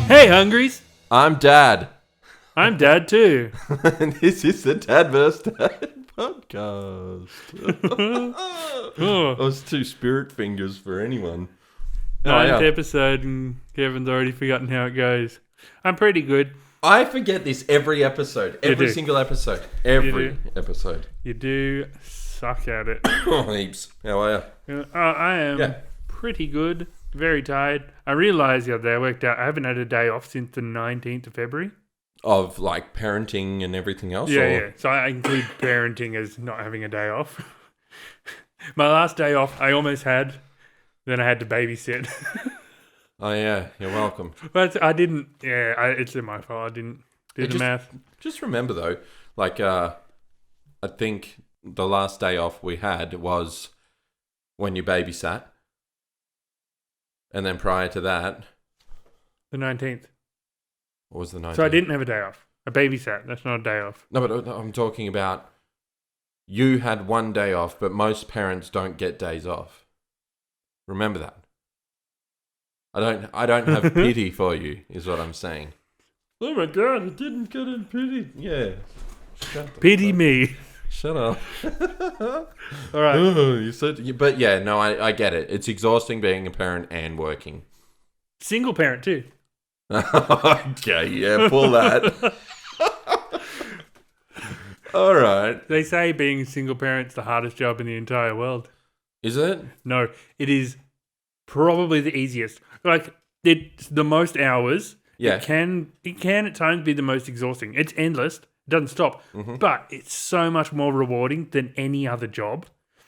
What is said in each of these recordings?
Hey, Hungries. I'm Dad. I'm Dad, too. And this is the Dad vs. Dad podcast. Oh, That was 2 spirit fingers for anyone. ninth episode, and Kevin's already forgotten how it goes. I'm pretty good. I forget this every episode. Every single episode. Every episode. You do suck at it. Oh, heaps. How are you? I am pretty good. Very tired. I realised the other day I worked out I haven't had a day off since the 19th of February. Of like parenting and everything else? Yeah. So I include parenting as not having a day off. My last day off I almost had. Then I had to babysit. Oh, yeah. You're welcome. But I didn't. Yeah, it's my fault. I didn't do the math. Just remember, though, like, I think the last day off we had was when you babysat. And then prior to that... The 19th. What was the 19th? So I didn't have a day off. I babysat. That's not a day off. No, but I'm talking about you had one day off, but most parents don't get days off. Remember that. I don't have pity for you, is what I'm saying. Oh my God, I didn't get in pity. Yeah. Pity me. Shut up. All right. Oh, you said, but yeah, no, I get it. It's exhausting being a parent and working. Single parent too. Okay, yeah, pull that. All right. They say being a single parent's the hardest job in the entire world. Is it? No, it is probably the easiest. Like, it's the most hours. Yeah. It can at times be the most exhausting. It's endless. It doesn't stop. Mm-hmm. But it's so much more rewarding than any other job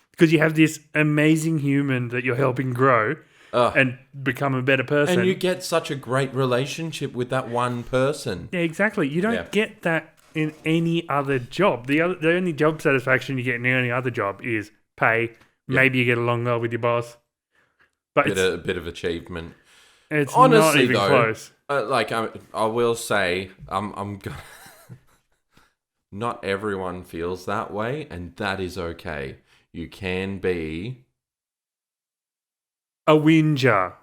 because you have this amazing human that you're helping grow and become a better person. And you get such a great relationship with that one person. Yeah, exactly. You don't get that in any other job. The only job satisfaction you get in any other job is pay. Maybe you get along well with your boss. But it's a bit of achievement. It's honestly, not even close. I will say, not everyone feels that way, and that is okay. You can be a whinger.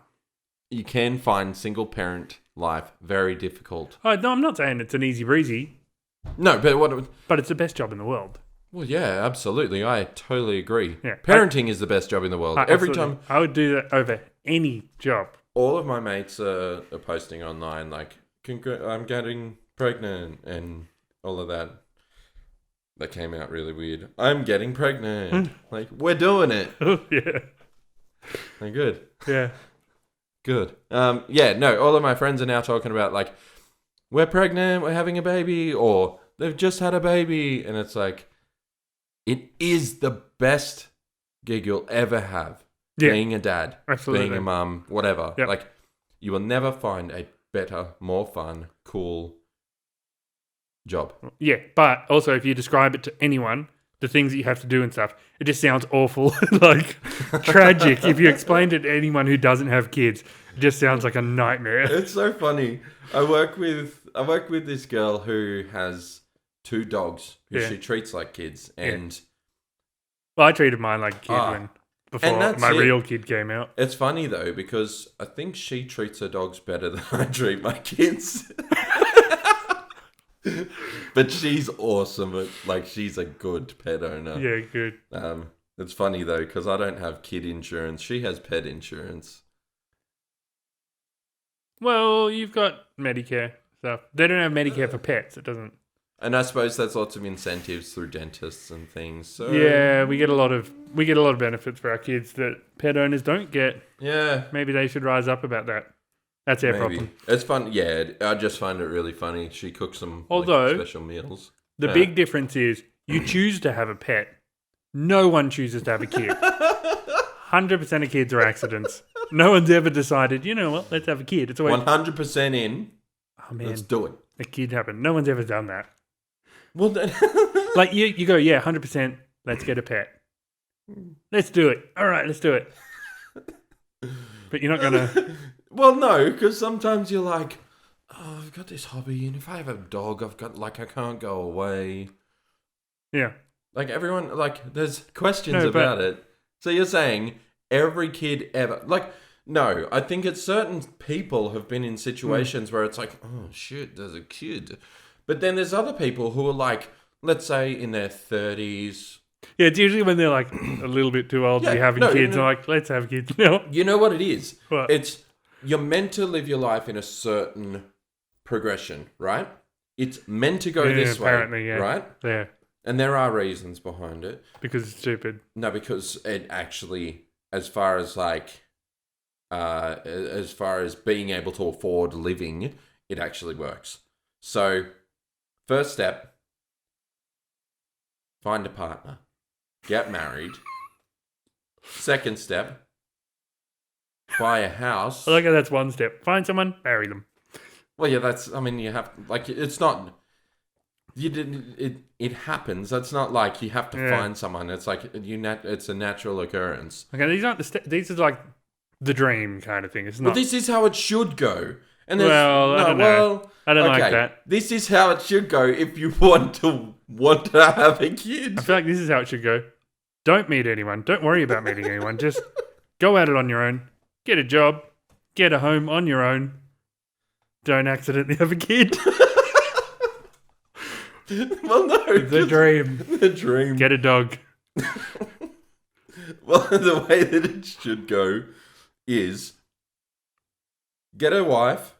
You can find single parent life very difficult. Oh no, I'm not saying it's an easy breezy. No, but it's the best job in the world. Well, yeah, absolutely. I totally agree. Yeah. Parenting is the best job in the world. Every time I would do that over any job. All of my mates are posting online like, I'm getting pregnant and all of that. That came out really weird. I'm getting pregnant. Like, we're doing it. Oh, yeah. Like, good. Yeah. Good. All of my friends are now talking about like, we're pregnant, we're having a baby, or they've just had a baby. And it's like, it is the best gig you'll ever have. Yeah. Being a dad, being a mum, whatever. Yep. Like, you will never find a better, more fun, cool job. Yeah, but also if you describe it to anyone, the things that you have to do and stuff, it just sounds awful, like tragic. If you explained it to anyone who doesn't have kids, it just sounds like a nightmare. It's so funny. I work with this girl who has 2 dogs who she treats like kids, and well, I treated mine like a kid before my real kid came out. It's funny though because I think she treats her dogs better than I treat my kids. But she's awesome. Like, she's a good pet owner. Yeah, good. It's funny though because I don't have kid insurance. She has pet insurance. Well, you've got Medicare stuff. They don't have Medicare for pets. It doesn't. And I suppose that's lots of incentives through dentists and things. So yeah, we get a lot of benefits for our kids that pet owners don't get. Yeah, maybe they should rise up about that. That's their problem. It's fun. Yeah, I just find it really funny. She cooks some special meals. The big difference is you choose to have a pet. No one chooses to have a kid. 100% of kids are accidents. No one's ever decided, you know what, let's have a kid. It's always 100% in. Oh man, let's do it. A kid happened. No one's ever done that. Well, then like you go, 100%. Let's get a pet. Let's do it. All right, let's do it. But you're not gonna. Well, no, because sometimes you're like, oh, I've got this hobby, and if I have a dog, I can't go away. Yeah. Like there's questions about it. So you're saying every kid ever, No, I think it's certain people have been in situations where it's like, oh shit, there's a kid. But then there's other people who are like, let's say in their 30s. Yeah, it's usually when they're like a little bit too old to be having kids. And like, let's have kids now. You know what it is? What? It's you're meant to live your life in a certain progression, right? It's meant to go this way, right? Yeah. And there are reasons behind it. Because it's stupid. No, because it actually, as far as being able to afford living, it actually works. So, first step, find a partner. Get married. Second step, buy a house. I like how that's one step. Find someone, marry them. Well, yeah, you have, it's not, it happens. That's not like you have to find someone. It's like, it's a natural occurrence. Okay, these aren't these are like the dream kind of thing. It's not. Well, this is how it should go. And I don't know. I don't like that. This is how it should go if you want to have a kid. I feel like this is how it should go. Don't meet anyone. Don't worry about meeting anyone. Just go at it on your own. Get a job. Get a home on your own. Don't accidentally have a kid. Well, no. The dream. The dream. Get a dog. Well, the way that it should go is get a wife,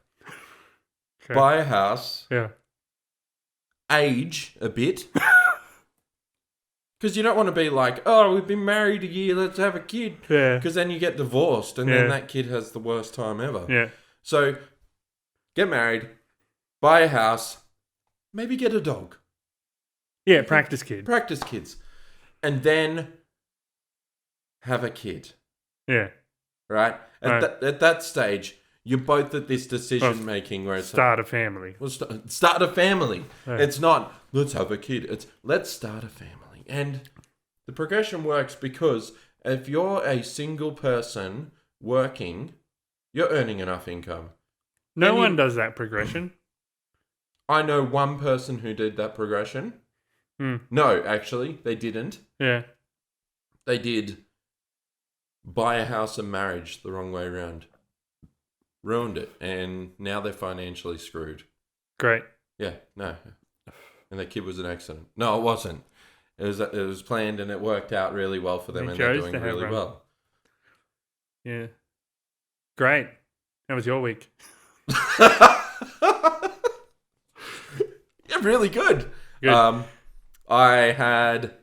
buy a house, age a bit. Because you don't want to be like, oh, we've been married a year, let's have a kid. Yeah. Because then you get divorced and then that kid has the worst time ever. Yeah. So, get married, buy a house, maybe get a dog. Yeah, practice kid. Practice kids. And then have a kid. Yeah. Right? At that stage, you're both at this decision making where it's start a family. Well, start a family. Yeah. It's not, let's have a kid. It's, let's start a family. And the progression works because if you're a single person working, you're earning enough income. No one does that progression. I know one person who did that progression. No, actually, they didn't. Yeah. They did buy a house and marriage the wrong way around. Ruined it. And now they're financially screwed. Great. Yeah, no. And their kid was an accident. No, it wasn't. It was planned and it worked out really well for them and they're doing really well. Yeah. Great. How was your week? Yeah, really good. I had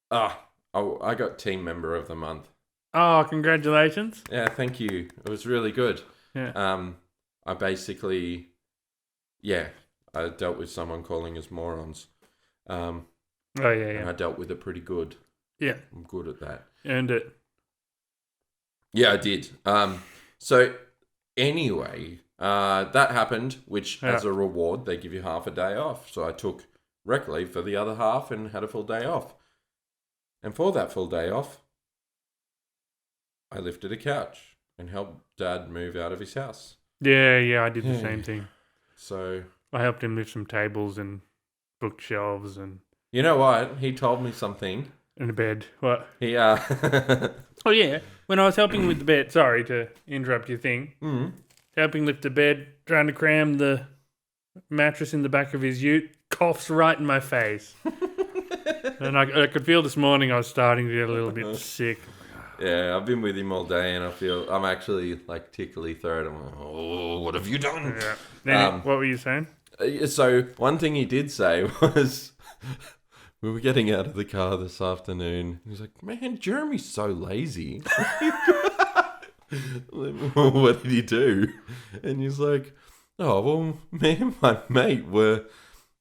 I got team member of the month. Oh, congratulations. Yeah, thank you. It was really good. Yeah. I basically I dealt with someone calling us morons. And I dealt with it pretty good. Yeah. I'm good at that. Earned it. Yeah, I did. So anyway, that happened, which as a reward, they give you half a day off. So I took rec leave for the other half and had a full day off. And for that full day off, I lifted a couch and helped Dad move out of his house. Yeah, I did the same thing. So I helped him lift some tables and bookshelves and... You know what? He told me something. In a bed. What? He, Oh, yeah. When I was helping with the bed, sorry to interrupt your thing, helping lift the bed, trying to cram the mattress in the back of his ute, coughs right in my face. And I could feel this morning I was starting to get a little bit sick. Yeah, I've been with him all day and I feel I'm actually like tickly throat. I'm like, oh, what have you done? Yeah. Then, what were you saying? So one thing he did say was... We were getting out of the car this afternoon. He was like, man, Jeremy's so lazy. What did he do? And he's like, oh, well, me and my mate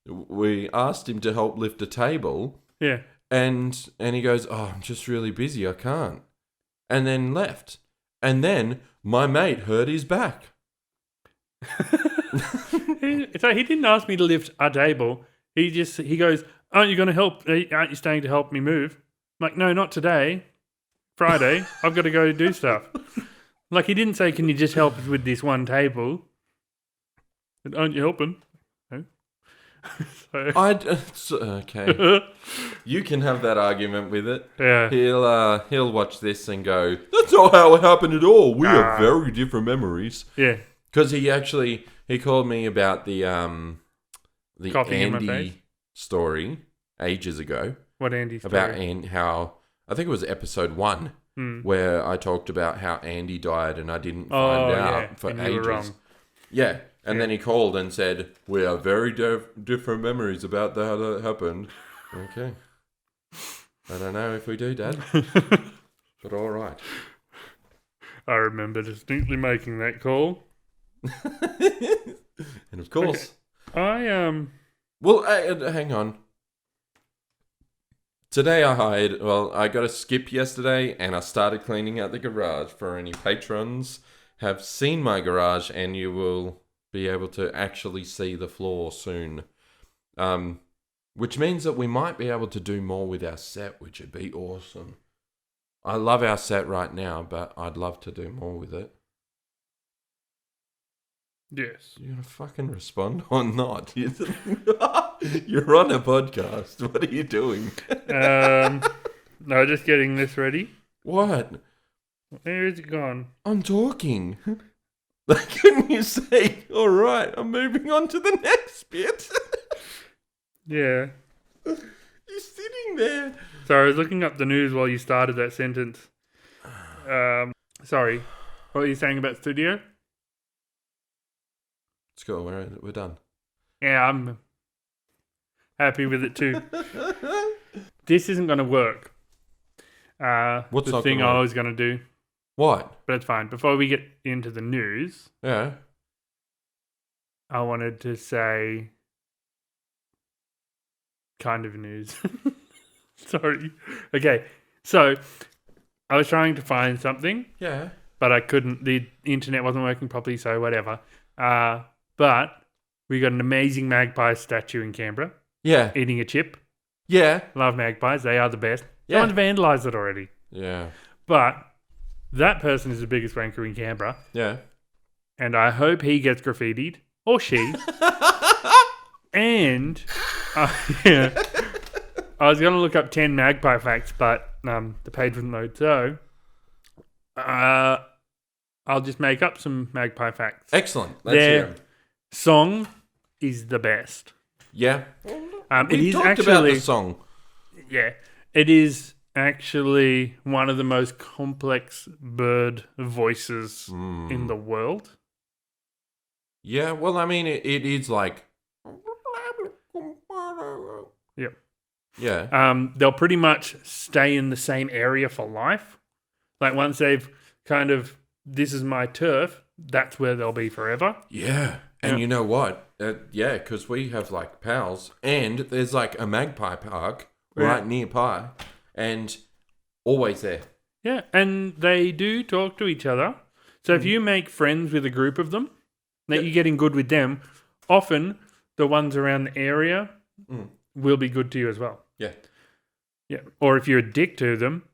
we asked him to help lift a table. Yeah. And he goes, oh, I'm just really busy. I can't. And then left. And then my mate hurt his back. So he didn't ask me to lift a table. He goes, aren't you going to help? Aren't you staying to help me move? I'm like, no, not today. Friday. I've got to go do stuff. Like, he didn't say, can you just help with this one table? But aren't you helping? No. So, Okay. You can have that argument with it. yeah. He'll watch this and go, "That's not how it happened at all. We have very different memories." Yeah. Because he called me about the Coughing in my face? Andy story ages ago What Andy story? about how I think it was episode 1 where I talked about how Andy died and I didn't find out for and ages. you were wrong. Yeah, and then he called and said, "We have very different memories about how that happened." Okay. I don't know if we do, Dad. But all right. I remember distinctly making that call. And of course... Okay. Well, hang on. Today I got a skip yesterday and I started cleaning out the garage. For any patrons have seen my garage, and you will be able to actually see the floor soon. Which means that we might be able to do more with our set, which would be awesome. I love our set right now, but I'd love to do more with it. Yes. You gonna fucking respond or not? You're on a podcast. What are you doing? No, just getting this ready. What? Where is it gone? I'm talking. Couldn't you say, all right, I'm moving on to the next bit? Yeah. You're sitting there. Sorry, I was looking up the news while you started that sentence. Sorry. What were you saying about studio? Let's go. We're done. Yeah, I'm happy with it too. This isn't going to work. What's the not thing gonna I work? was going to do. What? But it's fine. Before we get into the news, Yeah. I wanted to say kind of news. Sorry. Okay. So I was trying to find something, Yeah. but I couldn't. The internet wasn't working properly, so whatever. But we got an amazing magpie statue in Canberra Yeah. eating a chip. Yeah. Love magpies. They are the best. Yeah. Someone's vandalised it already. Yeah. But that person is the biggest wanker in Canberra. Yeah. And I hope he gets graffitied. Or she. And yeah, I was going to look up 10 magpie facts, but the page wouldn't load. So I'll just make up some magpie facts. Excellent. Let's hear 'em. Song is the best. Yeah. It We is talked actually, about the song. Yeah, it is actually one of the most complex bird voices in the world. Yeah. Well, I mean, it is like. Yep. Yeah. They'll pretty much stay in the same area for life. Like once they've kind of, this is my turf, that's where they'll be forever. Yeah. And you know what? Yeah, because we have like pals, and there's like a magpie park right nearby, and always there. Yeah, and they do talk to each other. So if you make friends with a group of them, that you're getting good with them, often the ones around the area will be good to you as well. Yeah. Yeah. Or if you're a dick to them,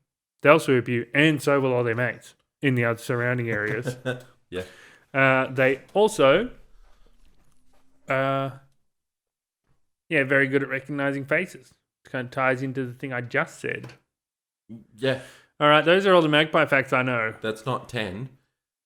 they'll swoop you, and so will all their mates in the other surrounding areas. Yeah. They also, very good at recognizing faces. It kind of ties into the thing I just said. Yeah. All right, those are all the magpie facts I know. That's not 10.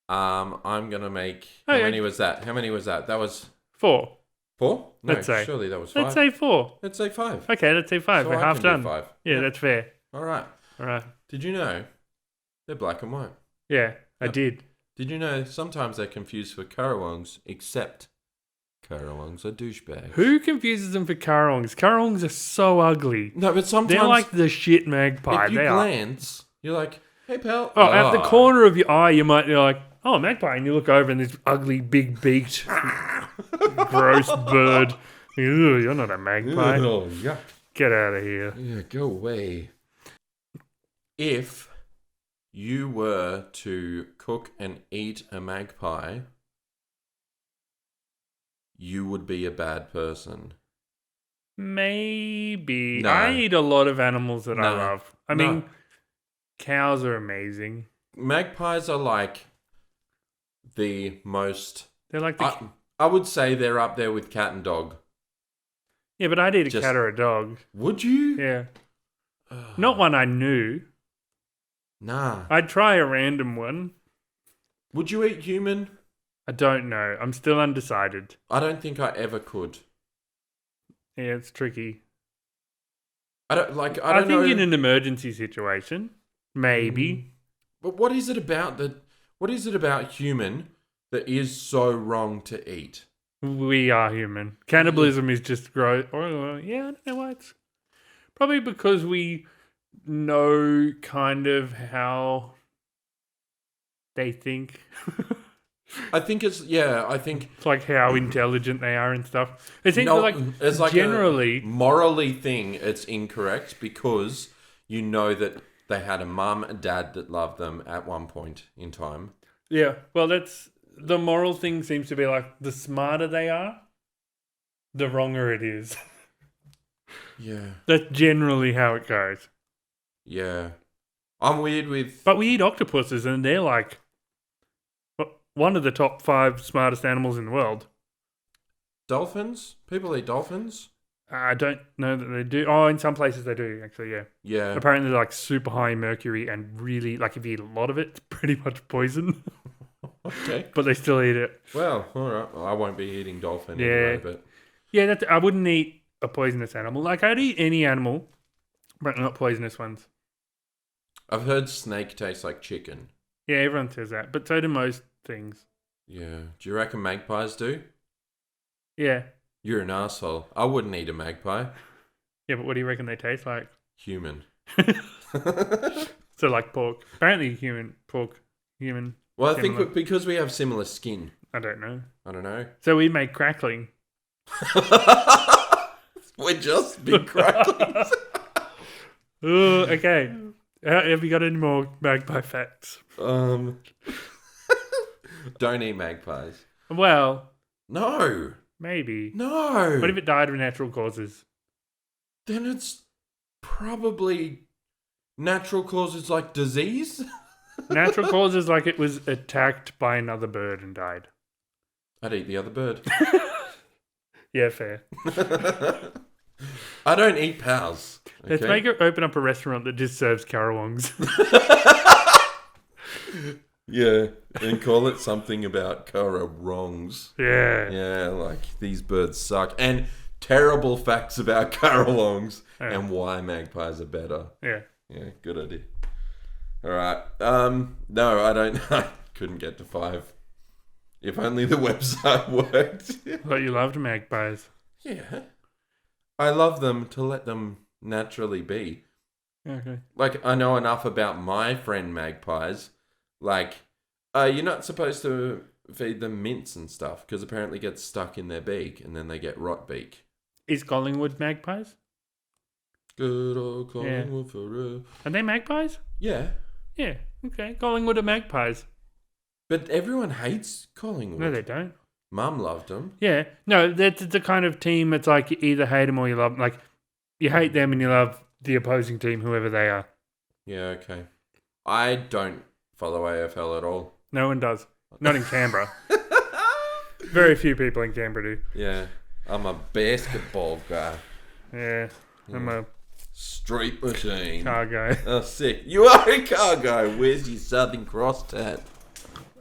I'm gonna make. Okay. How many was that? That was 4. 4? No, Let's say. surely that was 5. Let's say 4. Let's say 5. Okay, let's say 5. So We're I half can do done. 5. Yeah, that's fair. All right. All right. Did you know they're black and white? Yeah, I Yep. did. Did you know sometimes they're confused for currawongs, except currawongs are douchebags? Who confuses them for currawongs? Currawongs are so ugly. No, but sometimes They're like the shit magpie. if you They are. glance, you're like, "Hey, pal." Oh, at the corner of your eye, you might be like, "Oh, magpie," and you look over and this ugly, big beaked, gross bird. Ew, you're not a magpie. Oh, yeah. Get out of here. Yeah, go away. If you were to cook and eat a magpie, you would be a bad person. Maybe. No. I eat a lot of animals that I No. love. I No. mean, cows are amazing. Magpies are like the most... They're like the... I would say they're up there with cat and dog. Yeah, but I'd eat a Just- cat or a dog. Would you? Yeah. Not one I knew. Nah. I'd try a random one. Would you eat human? I don't know. I'm still undecided. I don't think I ever could. Yeah, it's tricky. I don't I know. think in an emergency situation, maybe. But what is it about human that is so wrong to eat? We are human. Cannibalism is just gross. Yeah, I don't know why it's... Probably because we know kind of how they think. I think it's It's like how intelligent they are and stuff. It seems like it's like generally... a morally thing. It's incorrect because you know that they had a mum and dad that loved them at one point in time. Yeah, well, that's... The moral thing seems to be like the smarter they are, the wronger it is. Yeah. That's generally how it goes. Yeah. I'm weird with... But we eat octopuses and they're like one of the top 5 smartest animals in the world. Dolphins? People eat dolphins? I don't know that they do. Oh, in some places they do, actually, yeah. Yeah. Apparently they're like super high in mercury and really, like if you eat a lot of it, it's pretty much poison. Okay. But they still eat it. Well, all right. Well, I won't be eating dolphin Yeah. anyway, but... Yeah, I wouldn't eat a poisonous animal. Like, I'd eat any animal, but not poisonous ones. I've heard snake tastes like chicken. Yeah, everyone says that, but so do most things. Yeah. Do you reckon magpies do? Yeah. You're an asshole. I wouldn't eat a magpie. Yeah, but what do you reckon they taste like? Human. So like pork. Apparently human. Well, I Similar. think because we have similar skin. I don't know. I don't know. So we make crackling. We're just big cracklings. Oh, okay. Have you got any more magpie facts? Don't eat magpies. Well, No. maybe. No. What if it died of natural causes? Then it's probably natural causes like disease. Natural causes like it was attacked by another bird and died. I'd eat the other bird. Yeah, fair. I don't eat pals. Okay? Let's make her open up a restaurant that just serves carawongs. Yeah, and call it something about Cara wrongs. Yeah. Yeah, like these birds suck. And terrible facts about Carawongs and why magpies are better. Yeah. Yeah, good idea. All right. No, I don't. I couldn't get to 5. If only the website worked. But you loved magpies. Yeah. I love them to let them naturally be. Okay. Like, I know enough about my friend magpies. Like, you're not supposed to feed them mints and stuff because apparently it gets stuck in their beak and then they get rot beak. Is Collingwood magpies? Good old Collingwood forever. Are they magpies? Yeah. Yeah. Okay. Collingwood are magpies. But everyone hates Collingwood. No, they don't. Mum loved them. Yeah. No, that's the kind of team it's like you either hate them or you love them. Like, you hate them and you love the opposing team, whoever they are. Yeah, okay. I don't follow AFL at all. No one does. Not in Canberra. Very few people in Canberra do. Yeah. I'm a basketball guy. Yeah. I'm a Street machine. car guy. Oh, sick. You are a car guy. Where's your Southern Cross tat?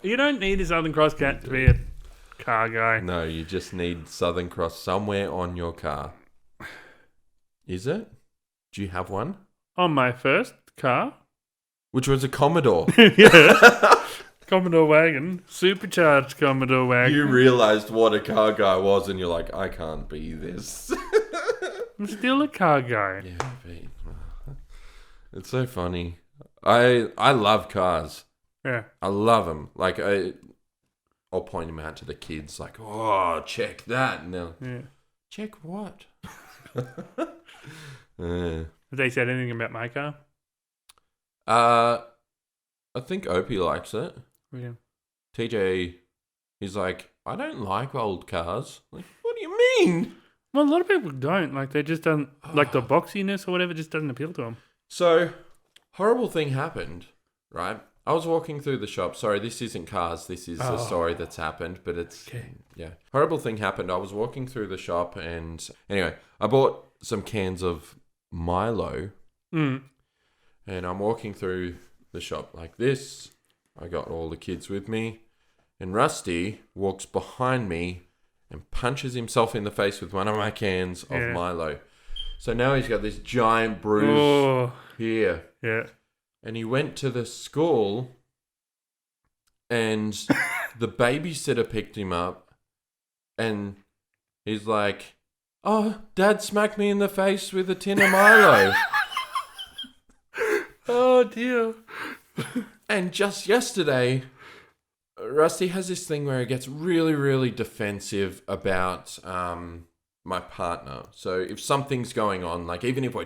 You don't need a Southern Cross cat to be a car guy. No, you just need Southern Cross somewhere on your car. Is it? Do you have one? On my first car. Which was a Commodore. Yeah. Commodore wagon. Supercharged Commodore wagon. You realised what a car guy was and you're like, I can't be this. I'm still a car guy. Yeah, Pete. It's so funny. I love cars. Yeah. I love them. Like, I'll point them out to the kids, like, oh, check that. And they'll, check what? Have they said anything about my car? I think Opie likes it. Yeah. TJ, he's like, I don't like old cars. Like, what do you mean? Well, a lot of people don't. Like, they just don't, like the boxiness or whatever just doesn't appeal to them. So, horrible thing happened, right? I was walking through the shop. Sorry, this isn't cars. This is a story that's happened, but it's horrible thing happened. I was walking through the shop, and anyway, I bought some cans of Milo, and I'm walking through the shop like this. I got all the kids with me, and Rusty walks behind me and punches himself in the face with one of my cans of Milo. So now he's got this giant bruise here. Yeah. And he went to the school, and the babysitter picked him up, and he's like, "Oh, Dad smacked me in the face with a tin of Milo." Oh, dear. And just yesterday, Rusty has this thing where he gets really, really defensive about my partner. So if something's going on, like even if we're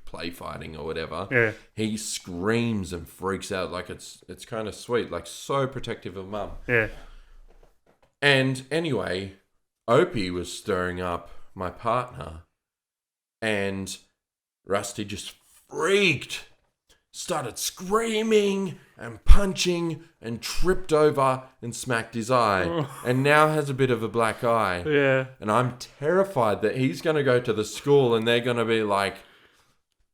play fighting or whatever, he screams and freaks out. Like it's kind of sweet, like so protective of Mum. Yeah. And anyway, Opie was stirring up my partner, and Rusty just freaked, started screaming and punching and tripped over and smacked his eye, and now has a bit of a black eye. Yeah. And I'm terrified that he's going to go to the school and they're going to be like,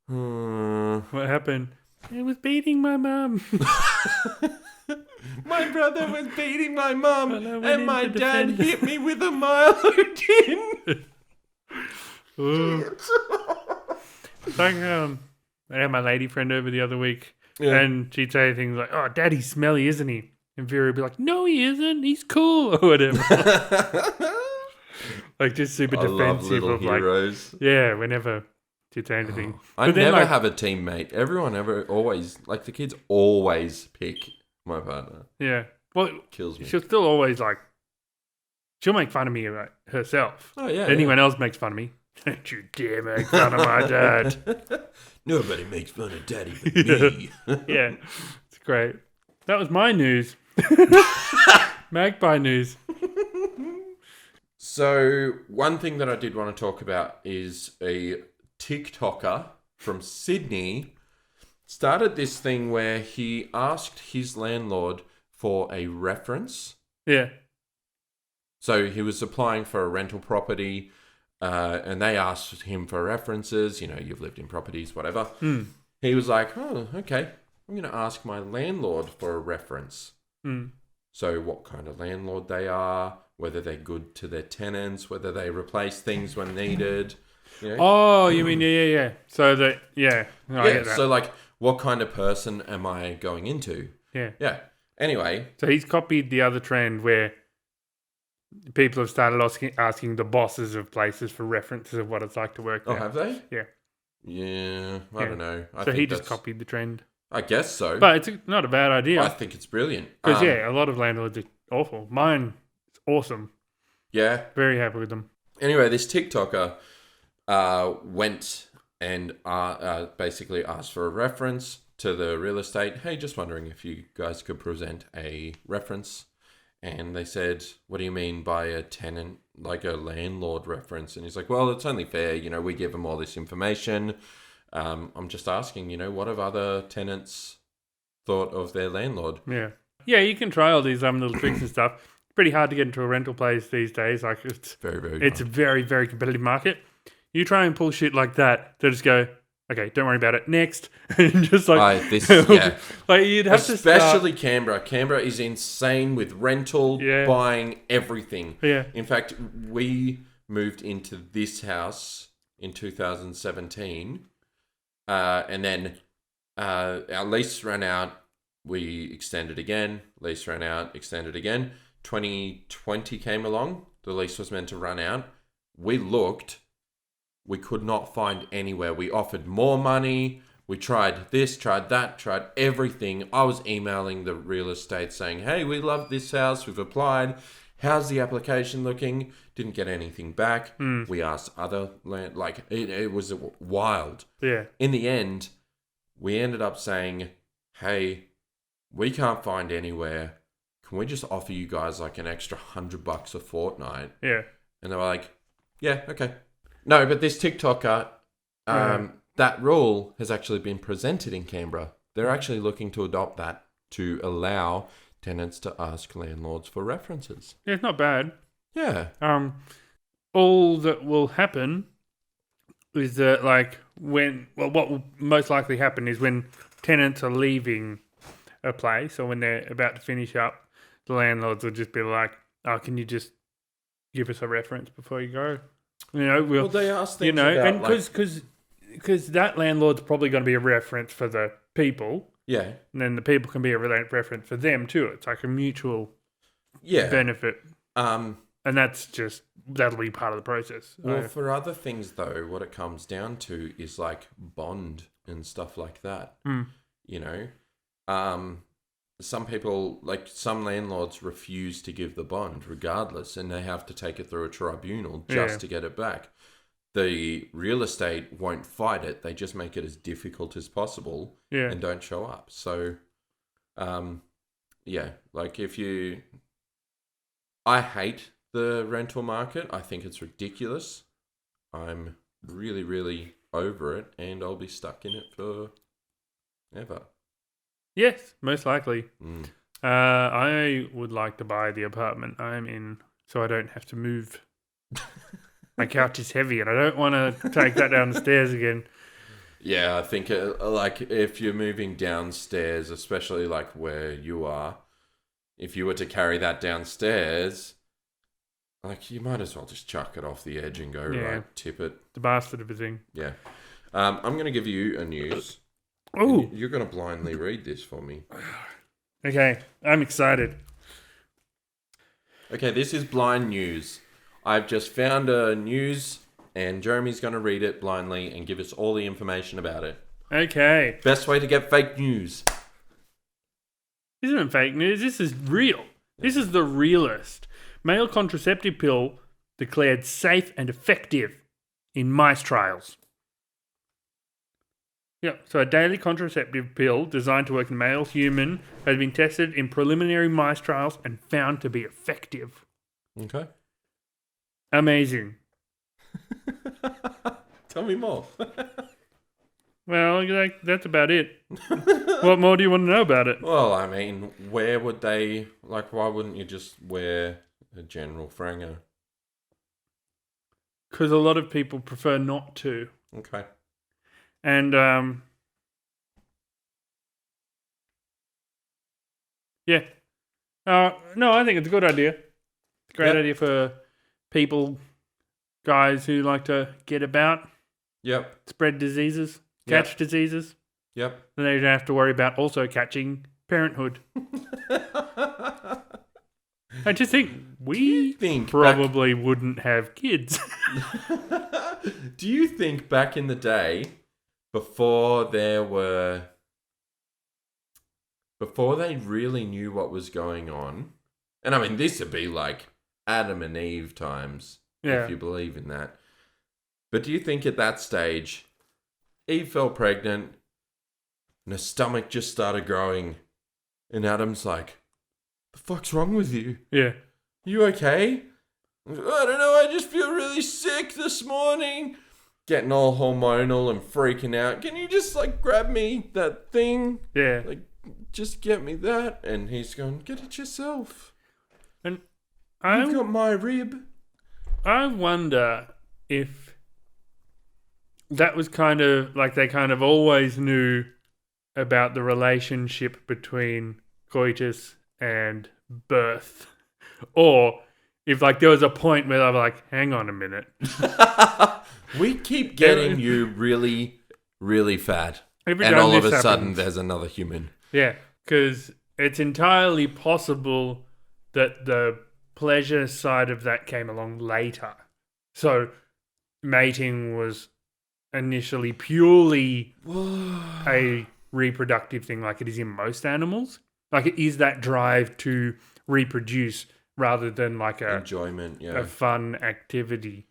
What happened? He was beating my mum. My brother was beating my mum, and my dad hit me with a Milo tin. It's like, I had my lady friend over the other week, and she'd say things like, "Oh, Daddy's smelly, isn't he?" And Vera would be like, "No, he isn't. He's cool," or whatever. Like just super defensive love little of heroes. like, whenever she'd say anything. I never have a teammate. Everyone always, like the kids always pick my partner. Yeah. Well, Kills me. she'll still always like, she'll make fun of me herself. Oh yeah. Anyone else makes fun of me. Don't you dare make fun of my dad. Nobody makes fun of Daddy but me. Yeah, it's great. That was my news. Magpie news. So one thing that I did want to talk about is a TikToker from Sydney started this thing where he asked his landlord for a reference. Yeah. So he was applying for a rental property, and they asked him for references. You know, you've lived in properties, whatever. He was like, "Oh, okay. I'm going to ask my landlord for a reference." So what kind of landlord they are, whether they're good to their tenants, whether they replace things when needed. You know? Oh, you mean, yeah. So that, no, I get that. So like, what kind of person am I going into? Yeah. Anyway. So he's copied the other trend where people have started asking the bosses of places for references of what it's like to work there. Oh, have they? Yeah. Yeah, I don't know. So he just copied the trend. I guess so. But it's not a bad idea. I think it's brilliant. Because, a lot of landlords are awful. Mine is awesome. Yeah. Very happy with them. Anyway, this TikToker went and basically asked for a reference to the real estate. Hey, just wondering if you guys could present a reference. And they said, "What do you mean by a tenant, like a landlord reference?" And he's like, "Well, it's only fair. You know, we give them all this information. I'm just asking, you know, what have other tenants thought of their landlord?" Yeah. Yeah, you can try all these little tricks and stuff. It's pretty hard to get into a rental place these days. Like it's a very, very competitive market. You try and pull shit like that, they just go, "Okay, don't worry about it. Next." And just like like you'd have especially Canberra. Canberra is insane with rental, buying everything. Yeah. In fact, we moved into this house in 2017. And then our lease ran out. We extended again. Lease ran out. Extended again. 2020 came along. The lease was meant to run out. We looked. We could not find anywhere. We offered more money. We tried this, tried that, tried everything. I was emailing the real estate saying, "Hey, we love this house. We've applied. How's the application looking?" Didn't get anything back. We asked other land, like it was wild. Yeah. In the end, we ended up saying, "Hey, we can't find anywhere. Can we just offer you guys like an extra $100 a fortnight?" Yeah. And they were like, "Yeah, okay." No, but this TikToker, that rule has actually been presented in Canberra. They're actually looking to adopt that to allow tenants to ask landlords for references. Yeah, it's not bad. Yeah. All that will happen is that, like, what will most likely happen is when tenants are leaving a place or when they're about to finish up, the landlords will just be like, "Oh, can you just give us a reference before you go?" Well, they ask things about, and because that landlord's probably going to be a reference for the people, yeah, and then the people can be a reference for them too. It's like a mutual benefit, and that'll be part of the process. Well, for other things though, what it comes down to is like bond and stuff like that. You know, some people, like some landlords, refuse to give the bond regardless, and they have to take it through a tribunal just to get it back. The real estate won't fight it; they just make it as difficult as possible and don't show up. So, like I hate the rental market. I think it's ridiculous. I'm really, really over it, and I'll be stuck in it forever. Yes, most likely. I would like to buy the apartment I'm in so I don't have to move. My couch is heavy and I don't want to take that down the stairs again. Yeah, I think like if you're moving downstairs, especially like where you are, if you were to carry that downstairs, like you might as well just chuck it off the edge and go right, tip it. The bastard of a thing. Yeah. I'm going to give you a news. Oh, you're going to blindly read this for me. Okay, I'm excited. Okay, this is blind news. I've just found a news, and Jeremy's going to read it blindly and give us all the information about it. Okay. Best way to get fake news. This isn't fake news. This is real. This is the realest. Male contraceptive pill declared safe and effective in mice trials. Yeah, so a daily contraceptive pill designed to work in male human has been tested in preliminary mice trials and found to be effective. Okay. Amazing. Tell me more. Well, that's about it. What more do you want to know about it? Well, I mean, where would they, like, why wouldn't you just wear a general franger? Because a lot of people prefer not to. Okay. And, yeah. No, I think it's a good idea. It's a great idea for people, guys who like to get about. Yep. Spread diseases, catch diseases. Yep. Then they don't have to worry about also catching parenthood. I just think we probably wouldn't have kids. Do you think back in the day, before they really knew what was going on, and I mean, this would be like Adam and Eve times, if you believe in that. But do you think at that stage, Eve fell pregnant and her stomach just started growing, and Adam's like, "The fuck's wrong with you? Yeah. You okay?" "I don't know, I just feel really sick this morning." Getting all hormonal and freaking out. "Can you just like grab me that thing? Yeah. Like, just get me that." And he's going, "Get it yourself. And You've got my rib." I wonder if that was kind of like they kind of always knew about the relationship between coitus and birth, or if like there was a point where they were like, "Hang on a minute, we keep getting you really, really fat, and all of a sudden there's another human." Yeah, because it's entirely possible that the pleasure side of that came along later. So mating was initially purely a reproductive thing, like it is in most animals. Like it is that drive to reproduce rather than like a enjoyment, a fun activity.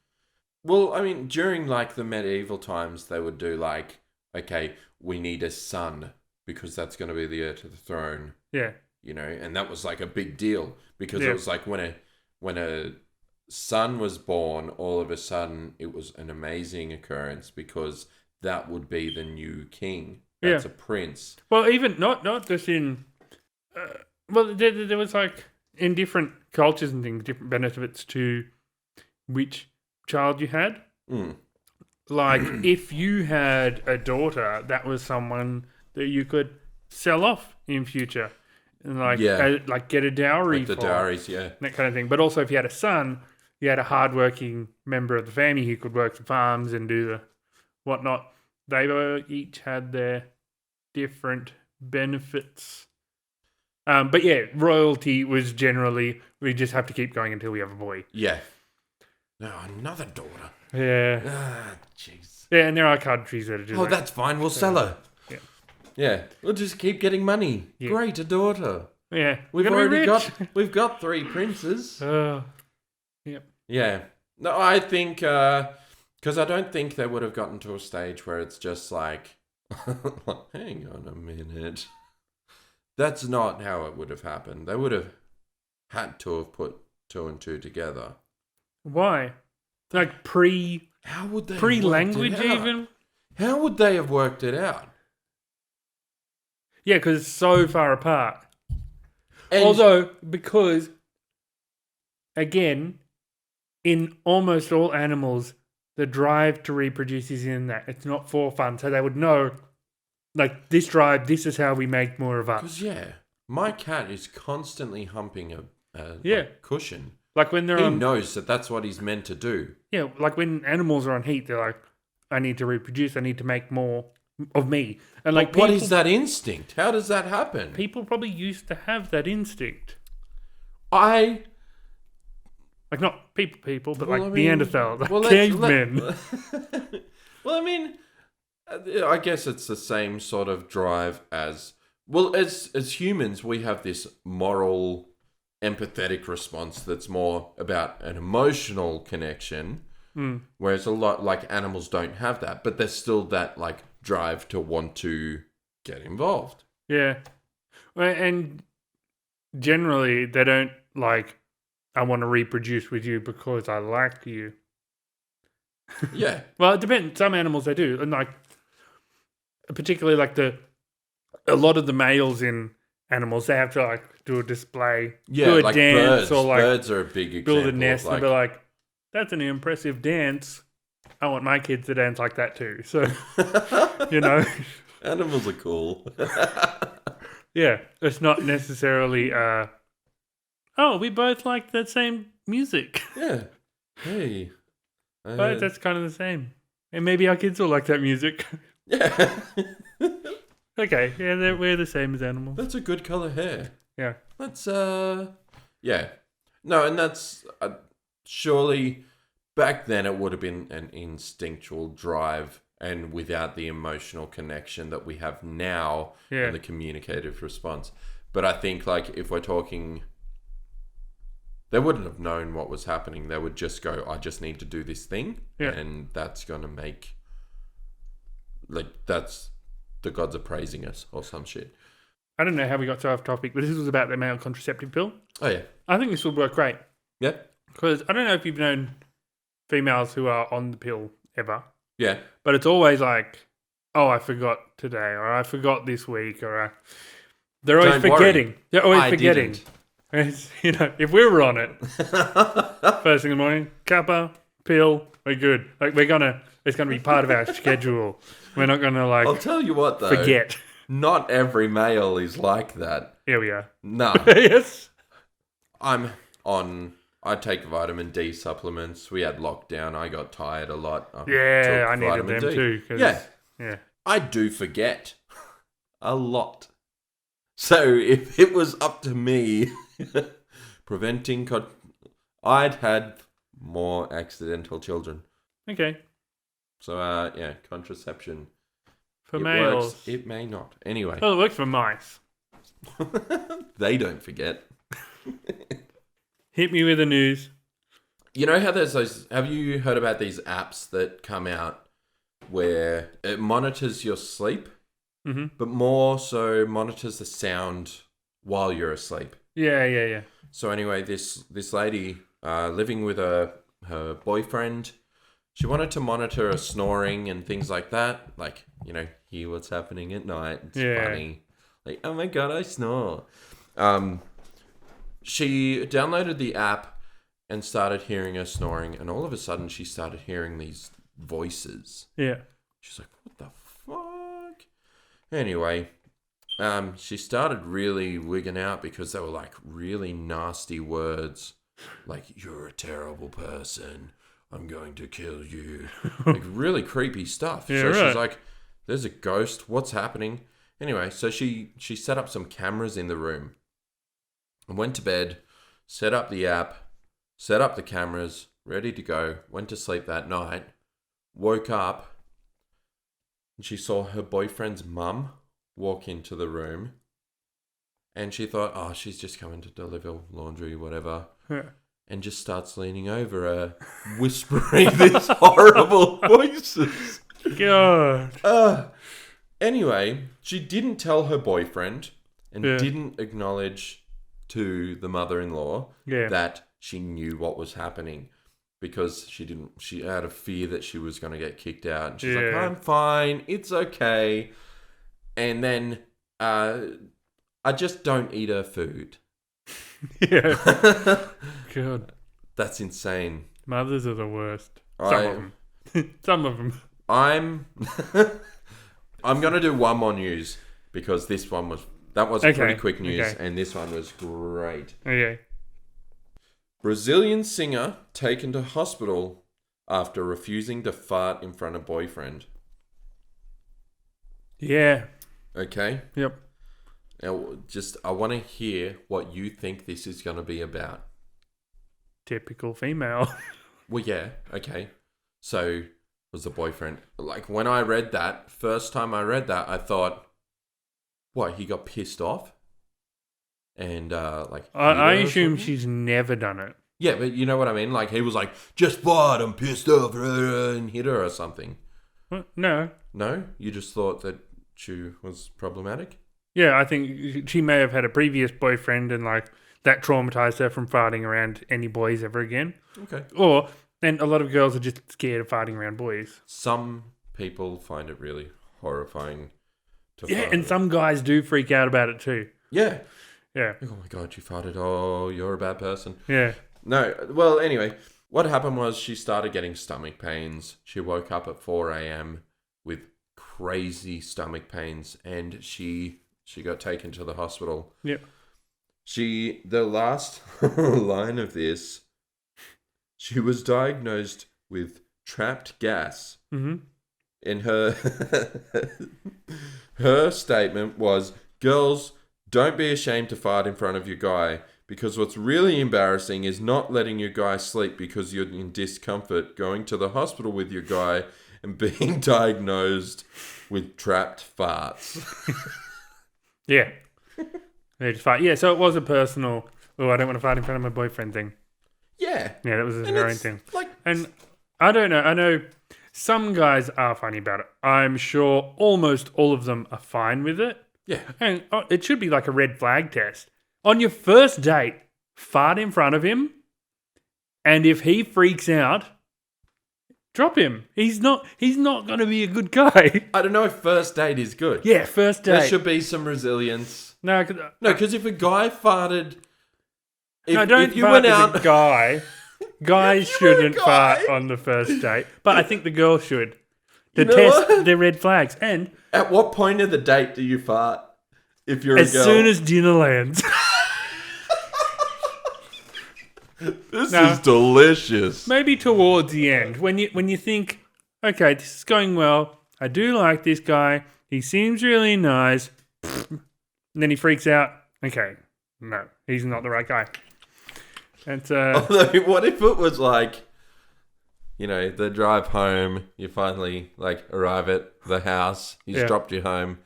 Well, I mean, during like the medieval times, they would do like, okay, we need a son because that's going to be the heir to the throne. Yeah. You know, and that was like a big deal because it was like when a son was born, all of a sudden it was an amazing occurrence because that would be the new king. That's a prince. Well, even not just in Well, there was like in different cultures and things, different benefits to which child you had. Mm. Like if you had a daughter, that was someone that you could sell off in future, and like get a dowry Like the for, dowries, yeah. that kind of thing. But also, if you had a son, you had a hardworking member of the family who could work the farms and do the whatnot. They were each had their different benefits. But yeah, royalty was generally we just have to keep going until we have a boy. Yeah. No, another daughter. Yeah. Ah, jeez. Yeah, and there are countries that are just Oh, that's fine. We'll sell her. Yeah. Yeah. We'll just keep getting money. Yeah. Great, a daughter. Yeah. We've We're gonna be already rich. we've got 3 princes. Yep. Yeah. No, I think, because I don't think they would have gotten to a stage where it's just like, hang on a minute. That's not how it would have happened. They would have had to have put 2 and 2 together. Why? Like How would they pre-language have worked it out? even? How would they have worked it out? Yeah, because it's so far apart. And Although, because, again, in almost all animals, the drive to reproduce is in that. It's not for fun. So they would know, like, this drive, this is how we make more of us. because, yeah, my cat is constantly humping a Yeah. cushion. Like when they're He on... knows that that's what he's meant to do. Yeah, like when animals are on heat, they're like, I need to reproduce. I need to make more of me. And like, What is that instinct? How does that happen? People probably used to have that instinct. I Like, not people, but Well, like I mean, Neanderthals, like well, cavemen. Well, I mean, I guess it's the same sort of drive as... Well, as humans, we have this moral, empathetic response that's more about an emotional connection, whereas a lot, like, animals don't have that, but there's still that, like, drive to want to get involved. Yeah. Well, and generally, they don't like, I want to reproduce with you because I like you. Yeah. Well, it depends. Some animals they do. And like, particularly like a lot of the males in animals, they have to like do a display, Yeah, do a like dance, birds. or like Birds are a big example. build a nest of, and be like, that's an impressive dance. I want my kids to dance like that too. So, you know, animals are cool. yeah, it's not necessarily, oh, we both like that same music. Yeah. Hey. But that's kind of the same. And maybe our kids will like that music. Yeah. Okay, yeah, we're the same as animals. That's a good color hair. Yeah. That's, yeah. No, and that's, surely back then it would have been an instinctual drive and without the emotional connection that we have now Yeah. and the communicative response. But I think, like, if we're talking, they wouldn't have known what was happening. They would just go, I just need to do this thing. Yeah. And that's going to make, like, that's, the gods are praising us or some shit. I don't know how we got so off topic, but this was about the male contraceptive pill. Oh, yeah. I think this would work great. Yeah. Because I don't know if you've known females who are on the pill ever, Yeah. but it's always like, oh, I forgot today, or I forgot this week, or they're always Don't worry. forgetting. They're always I forgetting. didn't. It's, you know, if we were on it, first thing in the morning, cuppa, pill, we're good. Like it's gonna be part of our schedule. We're not gonna like I'll tell you what, though. forget. Not every male is like that. Here we are. No. Yes. I take vitamin D supplements. We had lockdown. I got tired a lot. Yeah, took I needed vitamin them D. too. 'Cause, Yeah. Yeah. I do forget a lot. So if it was up to me, preventing, I'd had more accidental children. Okay. So, yeah, contraception. For it males. works, it may not. Anyway, Well, it works for mice. they don't forget. Hit me with the news. You know how there's those... Have you heard about these apps that come out where it monitors your sleep, but more so monitors the sound while you're asleep? Yeah. So anyway, this lady living with her boyfriend, she wanted to monitor her snoring and things like that. Like, you know, hear what's happening at night. It's Yeah. funny. Like, oh my God, I snore. She downloaded the app and started hearing her snoring, and all of a sudden she started hearing these voices. Yeah. She's like, what the fuck? Anyway, she started really wigging out because they were like really nasty words. Like, you're a terrible person. I'm going to kill you. Like, really creepy stuff. Yeah, so right. she's like, there's a ghost. What's happening? Anyway, so she set up some cameras in the room and went to bed, set up the app, set up the cameras, ready to go, went to sleep that night, woke up, and she saw her boyfriend's mum walk into the room, and she thought, oh, she's just coming to deliver laundry, whatever, and just starts leaning over her, whispering these horrible voices. God. Anyway, she didn't tell her boyfriend and Yeah. didn't acknowledge to the mother-in-law Yeah. that she knew what was happening, because she had a fear that she was going to get kicked out. And she's like, Yeah. I'm fine. It's okay. And then I just don't eat her food. Yeah. God. That's insane. Mothers are the worst. I- Some of them. Some of them. I'm going to do one more news, because that was Okay, pretty quick news, okay. and this one was great. Okay. Brazilian singer taken to hospital after refusing to fart in front of boyfriend. Yeah. Okay? Yep. Now, I want to hear what you think this is going to be about. Typical female. Well, yeah, okay. So, was the boyfriend... Like, when I read that, first time I read that, I thought, what, he got pissed off? And, like... I hit her or assume something? she's never done it. Yeah, but you know what I mean? Like, he was like, just fart, I'm pissed off, and hit her or something. What? No. No? You just thought that she was problematic? Yeah, I think she may have had a previous boyfriend and like that traumatized her from farting around any boys ever again. Okay. And a lot of girls are just scared of farting around boys. Some people find it really horrifying to Yeah, fart. and some guys do freak out about it too. Yeah. Yeah. Like, oh my God, you farted. Oh, you're a bad person. Yeah. No, well, anyway, what happened was she started getting stomach pains. She woke up at 4 a.m. with crazy stomach pains, and she got taken to the hospital. Yep. The last line of this, she was diagnosed with trapped gas. Mm-hmm. And her statement was, girls, don't be ashamed to fart in front of your guy, because what's really embarrassing is not letting your guy sleep because you're in discomfort, going to the hospital with your guy, and being diagnosed with trapped farts. Yeah. They just fart. Yeah, so it was a personal, I don't want to fart in front of my boyfriend thing. Yeah. Yeah, that was And her own it's thing. like, And I don't know. I know some guys are funny about it. I'm sure almost all of them are fine with it. yeah. And it should be like a red flag test. On your first date, fart in front of him, and if he freaks out, drop him. He's not going to be a good guy. I don't know if first date is good. Yeah, first date. There should be some resilience. No, because if a guy farted... don't if you fart went as out... a guy. Guys If you were a shouldn't guy- fart on the first date. But I think the girl should. To You know test what? the red flags. And At what point of the date do you fart? If you're a as girl? soon as dinner lands. This No. is delicious. Maybe towards the end, when you think, okay, this is going well. I do like this guy. He seems really nice. And then he freaks out. Okay, no, he's not the right guy. And Although, what if it was like, you know, the drive home, you finally like arrive at the house, he's Yeah. dropped you home.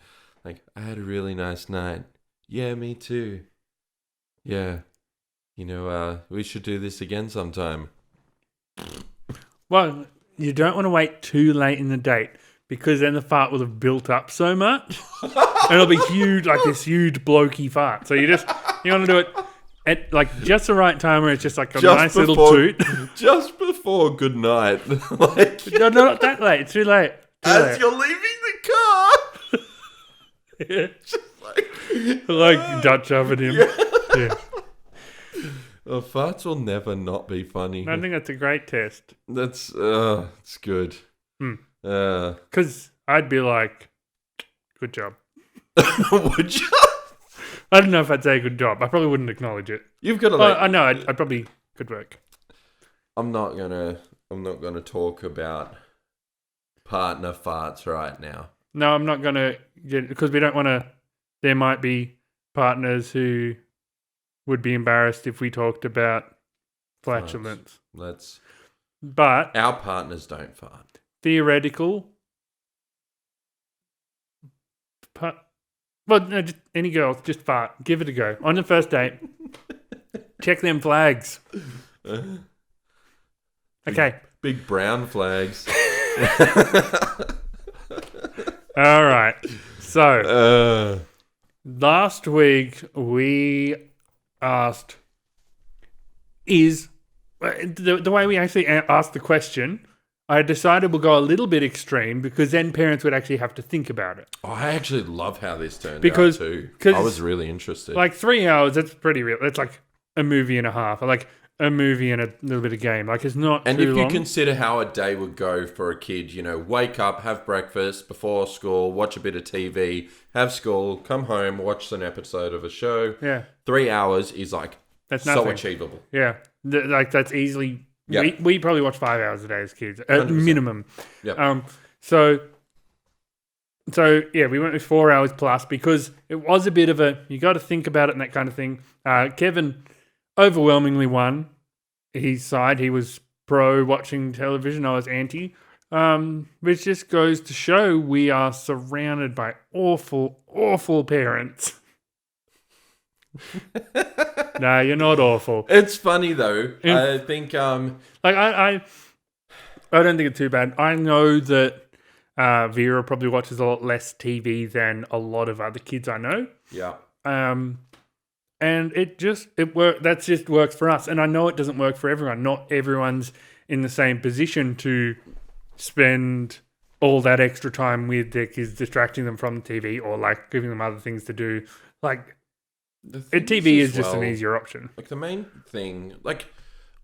Like, I had a really nice night. Yeah, me too. Yeah. You know, we should do this again sometime. well, you don't want to wait too late in the date because then the fart will have built up so much, and it'll be huge, like this huge blokey fart. So you want to do it at like just the right time where it's just like a nice little toot. Just before good night. Like, No, not that late. It's too late. Too as late. you're leaving the car. Just like, Like Dutch oven him. Yeah. Oh, farts will never not be funny. I think that's a great test. That's it's good. Because I'd be like, good job. Would you? I don't know if I'd say good job. I probably wouldn't acknowledge it. You've got to. I know. I'd probably good work. I'm not gonna talk about partner farts right now. No, I'm not gonna get because we don't want to. There might be partners who would be embarrassed if we talked about flatulence. But our partners don't fart. Theoretical. Well, no, just any girls, just fart. Give it a go. On the first date, check them flags. Okay. Big brown flags. All right. So, last week we asked, the way we actually asked the question, I decided we'll go a little bit extreme because then parents would actually have to think about it. Oh, I actually love how this turned out too. I was really interested. Like 3 hours, that's pretty real. That's like a movie and a half. Like a movie and a little bit of game. Like it's not and too if you long. consider how a day would go for a kid, wake up, have breakfast before school, watch a bit of TV, have school, come home, watch an episode of a show. Yeah. 3 hours is like that's so nothing. achievable. Yeah. Like that's easily... Yep. We probably watch 5 hours a day as kids, at 100%. minimum. Yep. So yeah, we went with 4 hours plus because it was a bit of you got to think about it and that kind of thing. Kevin overwhelmingly won his side. He was pro watching television. I was anti. Which just goes to show we are surrounded by awful, awful parents. No, you're not awful. It's funny though. I think I don't think it's too bad. I know that Vera probably watches a lot less TV than a lot of other kids I know. Yeah. And it works. That just works for us. And I know it doesn't work for everyone. Not everyone's in the same position to spend all that extra time with their kids, distracting them from the TV or like giving them other things to do. Like TV is just an easier option. Like the main thing, like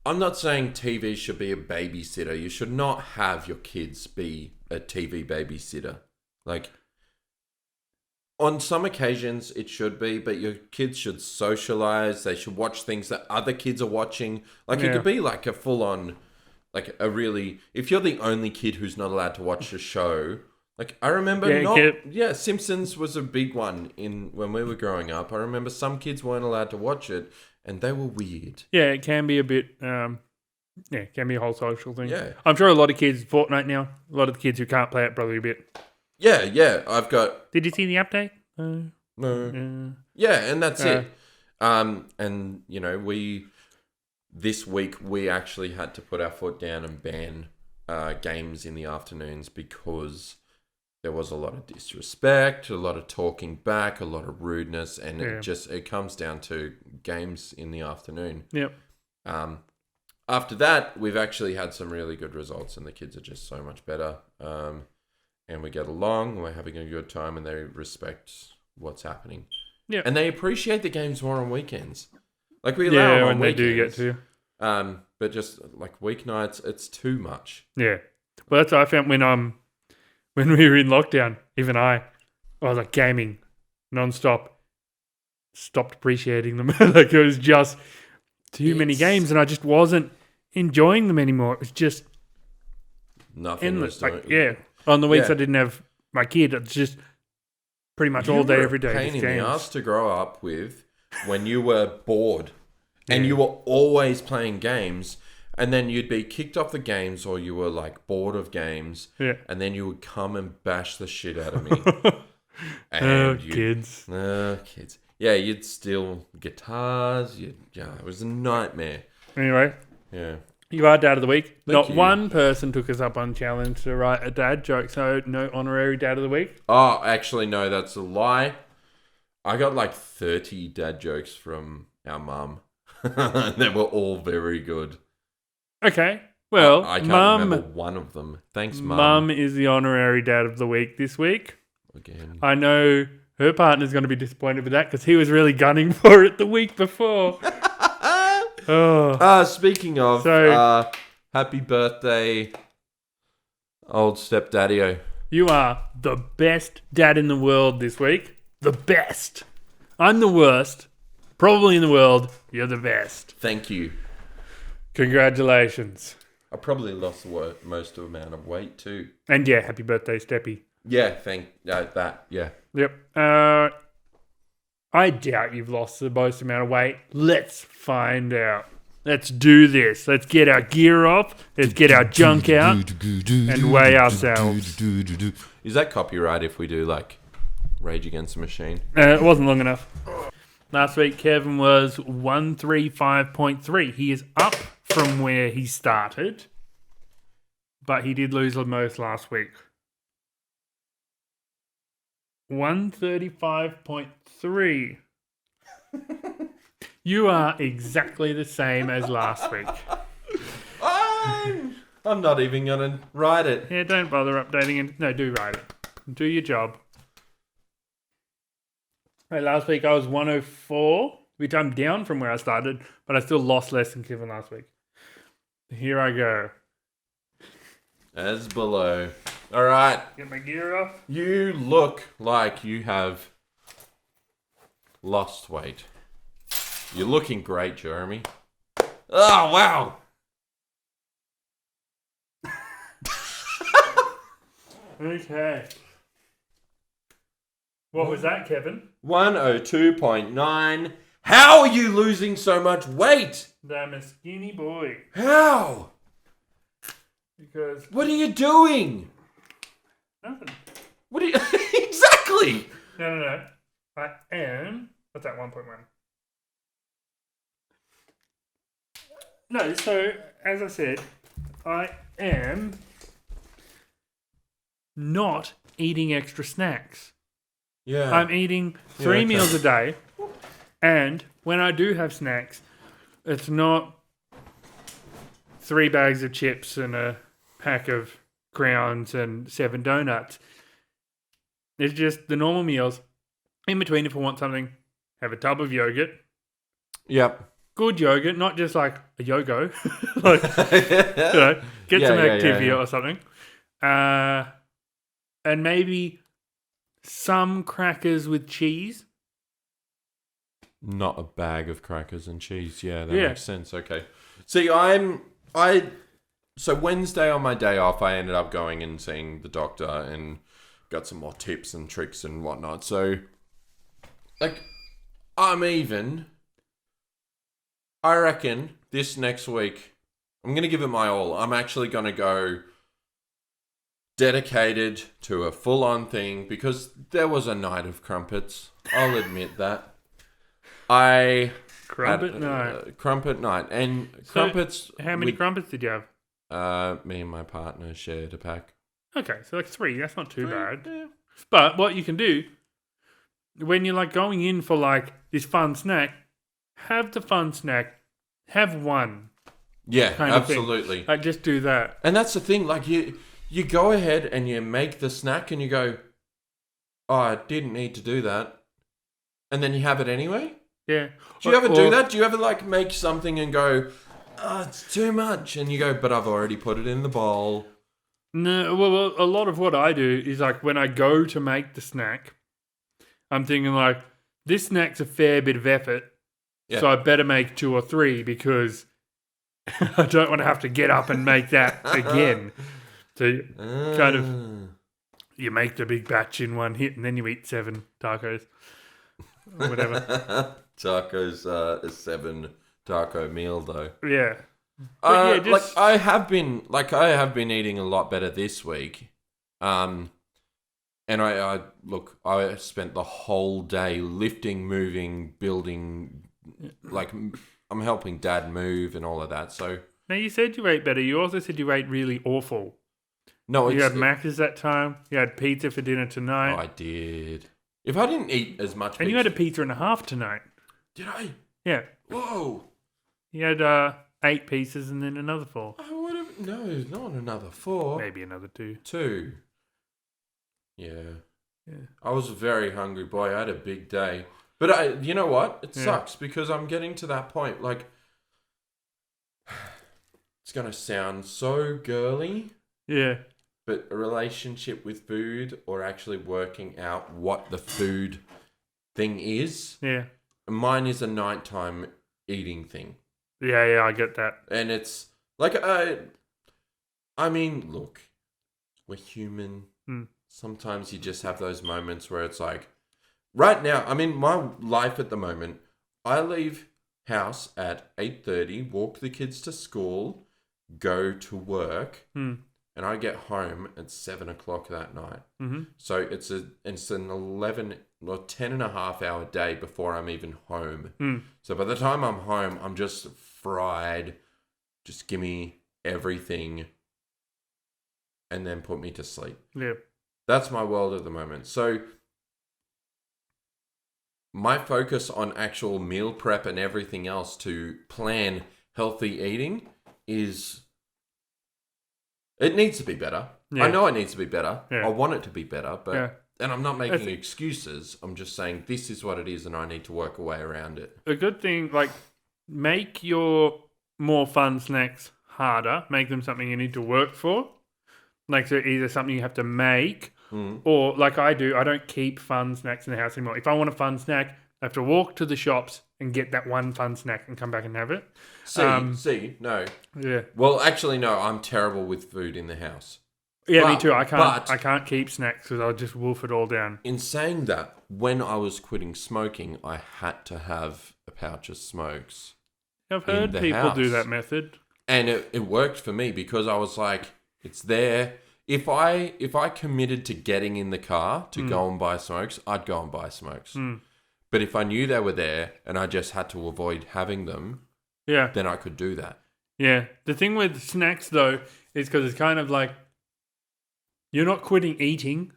I'm not saying TV should be a babysitter. You should not have your kids be a TV babysitter. Like on some occasions it should be, but your kids should socialize. They should watch things that other kids are watching. Like it could be like a full on, like a really, if you're the only kid who's not allowed to watch a show. Like I remember Simpsons was a big one when we were growing up. I remember some kids weren't allowed to watch it and they were weird. Yeah, it can be a bit it can be a whole social thing. Yeah. I'm sure a lot of kids Fortnite now. A lot of the kids who can't play it probably a bit. Yeah, I've got. Did you see the update? No. Yeah, and that's it. And this week we actually had to put our foot down and ban games in the afternoons because there was a lot of disrespect, a lot of talking back, a lot of rudeness, and it comes down to games in the afternoon. Yep. After that, we've actually had some really good results, and the kids are just so much better. And we get along, we're having a good time, and they respect what's happening. Yeah. And they appreciate the games more on weekends. Like we allow them on when weekends. They do get to. But just like weeknights, it's too much. Yeah. Well, that's what I found when we were in lockdown. Even I was like gaming non-stop. Stopped appreciating them. Like it was just too many games, and I just wasn't enjoying them anymore. It was just nothing. Endless. On the weeks I didn't have my kid, it's just pretty much all day, every day. Pain in the ass to grow up with when you were bored and you were always playing games, and then you'd be kicked off the games or you were like bored of games, and then you would come and bash the shit out of me. And kids. Kids. Yeah, you'd steal guitars. It was a nightmare. Anyway. Yeah. You are Dad of the Week. Thank you. One person took us up on challenge to write a dad joke, so no honorary Dad of the Week. Oh, actually, no, that's a lie. I got like 30 dad jokes from our mum. They were all very good. Okay. Well, I can't remember one of them. Thanks, Mum. Mum is the honorary Dad of the Week this week. Again. I know Her partner's going to be disappointed with that because he was really gunning for it the week before. Speaking of, happy birthday, old stepdaddy-o. You are the best dad in the world this week. The best. I'm the worst. Probably in the world. You're the best. Thank you. Congratulations. I probably lost the most amount of weight too. And yeah, happy birthday, Steppy. Yeah, yeah. Yep. I doubt you've lost the most amount of weight. Let's find out. Let's do this. Let's get our gear off. Let's get our junk out and weigh ourselves. Is that copyright if we do like Rage Against the Machine? It wasn't long enough. Last week, Kevin was 135.3. He is up from where he started, but he did lose the most last week. 135.3. You are exactly the same as last week. I'm not even going to write it. Yeah, don't bother updating it. No, do write it. Do your job. Right, last week I was 104, which I'm down from where I started, but I still lost less than Kevin last week. Here I go. As below. All right. Get my gear off. You look like you have lost weight. You're looking great, Jeremy. Oh, wow. Okay. What was that, Kevin? 102.9. How are you losing so much weight? I'm a skinny boy. How? Because... What are you doing? Nothing. What are you... Exactly. No. I am... What's that, 1.1? No, so, as I said, I am not eating extra snacks. Yeah. I'm eating 3 meals a day, and when I do have snacks, it's not 3 bags of chips and a pack of Crowns and 7 donuts. It's just the normal meals. In between, if I want something, have a tub of yogurt. Yep. Good yogurt, not just like a Yogo. Like, get some Activia or something. And maybe some crackers with cheese. Not a bag of crackers and cheese. Yeah, that makes sense. Okay. See, so Wednesday on my day off, I ended up going and seeing the doctor and got some more tips and tricks and whatnot. So, like, I reckon this next week, I'm going to give it my all. I'm actually going to go dedicated to a full-on thing because there was a night of crumpets. I'll admit that. Crumpet night. Crumpet night. And So, crumpets... How many crumpets did you have? Me and my partner shared a pack. Okay, so like 3. That's not too bad. Yeah. But what you can do, when you're like going in for like this fun snack, have the fun snack, have one. Yeah, kind of thing. absolutely. Like just do that. And that's the thing, like you go ahead and you make the snack and you go, oh, I didn't need to do that. And then you have it anyway? Yeah. Do you ever do that? Do you ever like make something and go, oh, it's too much? And you go, but I've already put it in the bowl. No, well, a lot of what I do is like when I go to make the snack, I'm thinking like, this snack's a fair bit of effort, so I better make 2 or 3 because I don't want to have to get up and make that again. So kind of, you make the big batch in one hit and then you eat 7 tacos. Or whatever. Tacos, a 7 taco meal though. Yeah. But like I have been eating a lot better this week. And I spent the whole day lifting, moving, building, like I'm helping Dad move and all of that. So now you said you ate better. You also said you ate really awful. No, you had Macca's that time. You had pizza for dinner tonight. Oh, I did. If I didn't eat as much pizza... And you had a pizza and a half tonight. Did I? Yeah. Whoa. You had 8 pieces and then another 4. No, not another 4. Maybe another 2. 2. Yeah. I was very hungry, boy. I had a big day. But you know what? It sucks because I'm getting to that point. Like, it's going to sound so girly. Yeah. But a relationship with food or actually working out what the food thing is. Yeah. Mine is a nighttime eating thing. Yeah, I get that. And it's like, I mean, look, we're human. Sometimes you just have those moments where it's like, right now, I mean, my life at the moment, I leave house at 8:30, walk the kids to school, go to work, and I get home at 7 o'clock that night. Mm-hmm. So it's an 11 or 10 and a half hour day before I'm even home. So by the time I'm home, I'm just fried. Just give me everything and then put me to sleep. Yeah. That's my world at the moment. So my focus on actual meal prep and everything else to plan healthy eating is... It needs to be better. Yeah. I know it needs to be better. Yeah. I want it to be better, but and I'm not making excuses. I'm just saying this is what it is and I need to work a way around it. A good thing, like, make your more fun snacks harder. Make them something you need to work for. Like, so either something you have to make or, like I do, I don't keep fun snacks in the house anymore. If I want a fun snack, I have to walk to the shops and get that one fun snack and come back and have it. No. Yeah. Well, actually, no, I'm terrible with food in the house. Yeah, me too. I can't keep snacks because I'll just wolf it all down. In saying that, when I was quitting smoking, I had to have a pouch of smokes. I've heard people do that method. And it worked for me because I was like, it's there. If I committed to getting in the car to go and buy smokes, I'd go and buy smokes. But if I knew they were there and I just had to avoid having them, then I could do that. Yeah. The thing with snacks, though, is because it's kind of like you're not quitting eating.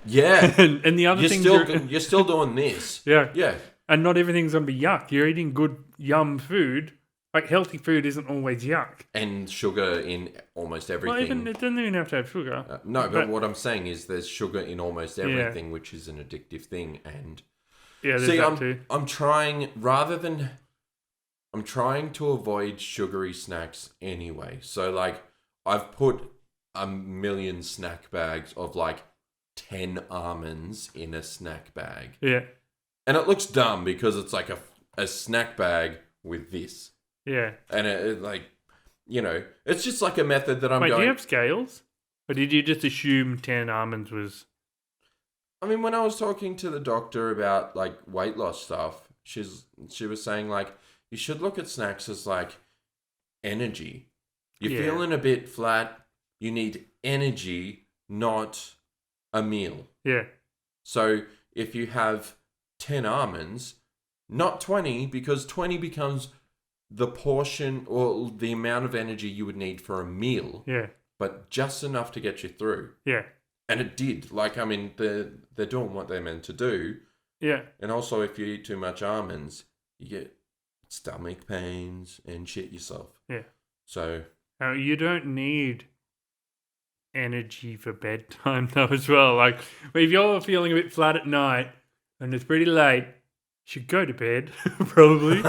Yeah. and the other thing you're still doing this. Yeah. Yeah. And not everything's going to be yuck. You're eating good, yum food. Like, healthy food isn't always yuck. And sugar in almost everything. Well, it doesn't even have to have sugar. No, but what I'm saying is there's sugar in almost everything, which is an addictive thing. And there's that too. I'm trying to avoid sugary snacks anyway. So, like, I've put a million snack bags of, like, 10 almonds in a snack bag. Yeah. And it looks dumb because it's like a snack bag with this. Yeah. And it like, you know, it's just like a method that I'm going... Wait, do you have scales? Or did you just assume 10 almonds was... I mean, when I was talking to the doctor about, like, weight loss stuff, she was saying, like, you should look at snacks as, like, energy. You're feeling a bit flat. You need energy, not a meal. Yeah. So if you have 10 almonds, not 20, because 20 becomes the portion or the amount of energy you would need for a meal. Yeah. But just enough to get you through. Yeah. And it did. Like, I mean, they're doing what they're meant to do. Yeah. And also, if you eat too much almonds, you get stomach pains and shit yourself. Yeah. So... you don't need energy for bedtime, though, as well. Like, if you're feeling a bit flat at night and it's pretty late, you should go to bed, probably.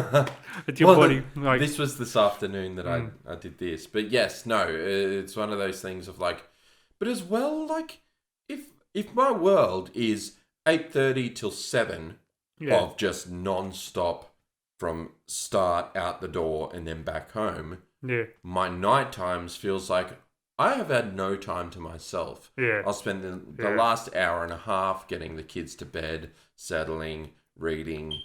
It's your body. This was this afternoon that I did this. But yes, no, it's one of those things of like... But as well, like, if my world is 8:30 till 7 of just non-stop from start out the door and then back home, my night times feels like I have had no time to myself. Yeah. I'll spend the last hour and a half getting the kids to bed, settling, reading,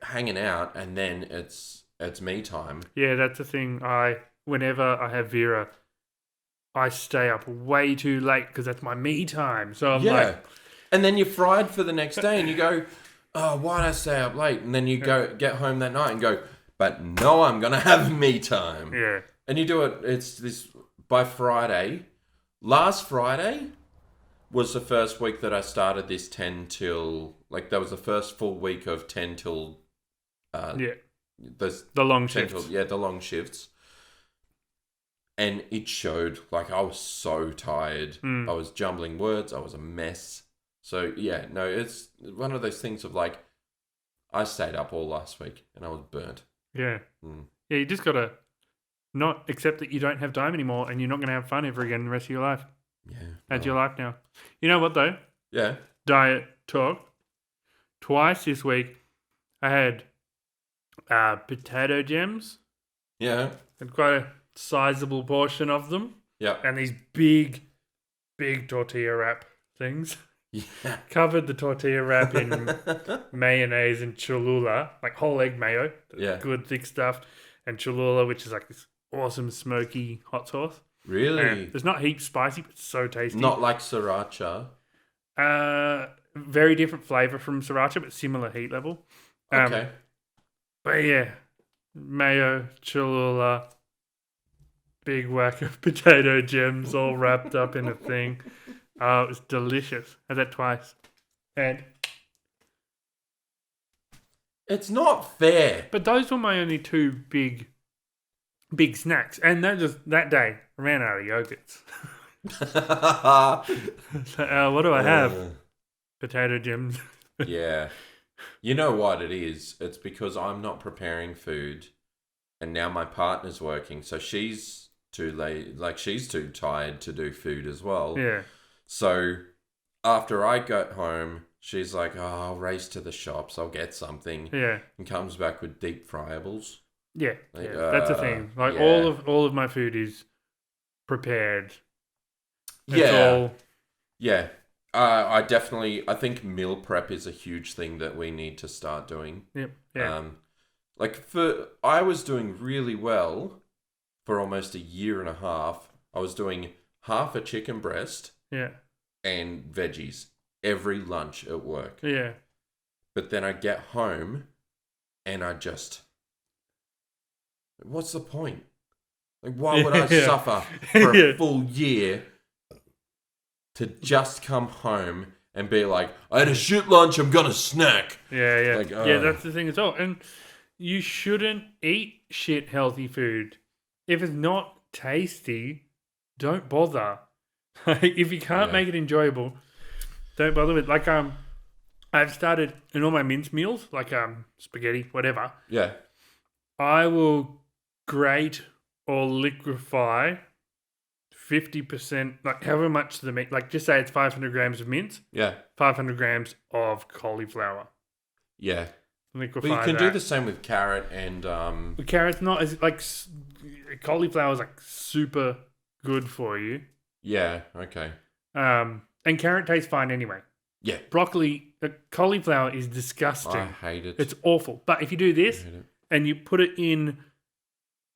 hanging out, and then it's me time. Yeah, that's the thing. Whenever I have Vera, I stay up way too late because that's my me time. So I'm like... And then you're fried for the next day and you go, oh, why'd I stay up late? And then you get home that night and go, but no, I'm going to have me time. Yeah. And you do it, it's this, by Friday. Last Friday was the first week that I started this 10 till, like, that was the first full week of 10 till... the long shifts. The long shifts. And it showed, like, I was so tired. I was jumbling words. I was a mess. So yeah, no, it's one of those things of like, I stayed up all last week and I was burnt. Yeah. Mm. Yeah, you just got to not accept that you don't have time anymore and you're not going to have fun ever again the rest of your life. Yeah. That's your life now. You know what, though? Yeah. Diet talk. Twice this week, I had potato gems. Yeah. Had quite a sizable portion of them. Yeah. And these big tortilla wrap things. Yeah. Covered the tortilla wrap in mayonnaise and Cholula, like whole egg mayo. Yeah. Good thick stuff. And Cholula, which is like this awesome smoky hot sauce. Really? And it's not heaps spicy, but it's so tasty. Not like sriracha. Very different flavor from sriracha, but similar heat level. Okay. But yeah, mayo, Cholula, big whack of potato gems all wrapped up in a thing. It was delicious. I had that twice. And It's not fair. but those were my only two big snacks. And that day, I ran out of yogurts. So, what do I have? Potato gems. Yeah. You know what it is? It's because I'm not preparing food and now my partner's working. So she's too late. Like she's too tired to do food as well. Yeah. So after I got home, she's like, oh, I'll race to the shops. I'll get something. Yeah. And comes back with deep fryables. Yeah. Like, Yeah. That's the thing. Like yeah. all of my food is prepared. It's Yeah. all Yeah. I think meal prep is a huge thing that we need to start doing. Yep. Yeah. I was doing really well for almost a year and a half. I was doing half a chicken breast Yeah. and veggies every lunch at work. Yeah. But then I get home and what's the point? Like, why would I Yeah. suffer for Yeah. a full year to just come home and be like, I had a shit lunch, I'm gonna snack. Yeah, yeah. Like, Yeah, that's the thing as well. And you shouldn't eat shit healthy food. If it's not tasty, don't bother. If you can't Yeah. make it enjoyable, don't bother with like I've started in all my mince meals, like spaghetti, whatever, Yeah. I will grate or liquefy 50%, like however much the meat, like just say it's 500 grams of mince, Yeah. 500 grams of cauliflower. Yeah. Liquefy But you can that. do the same with carrot and The carrot's not as like cauliflower is like super good for you. yeah, okay. And carrot tastes fine anyway. Yeah. Broccoli, cauliflower is disgusting. I hate it. It's awful. But if you do I this hate it. and you put it in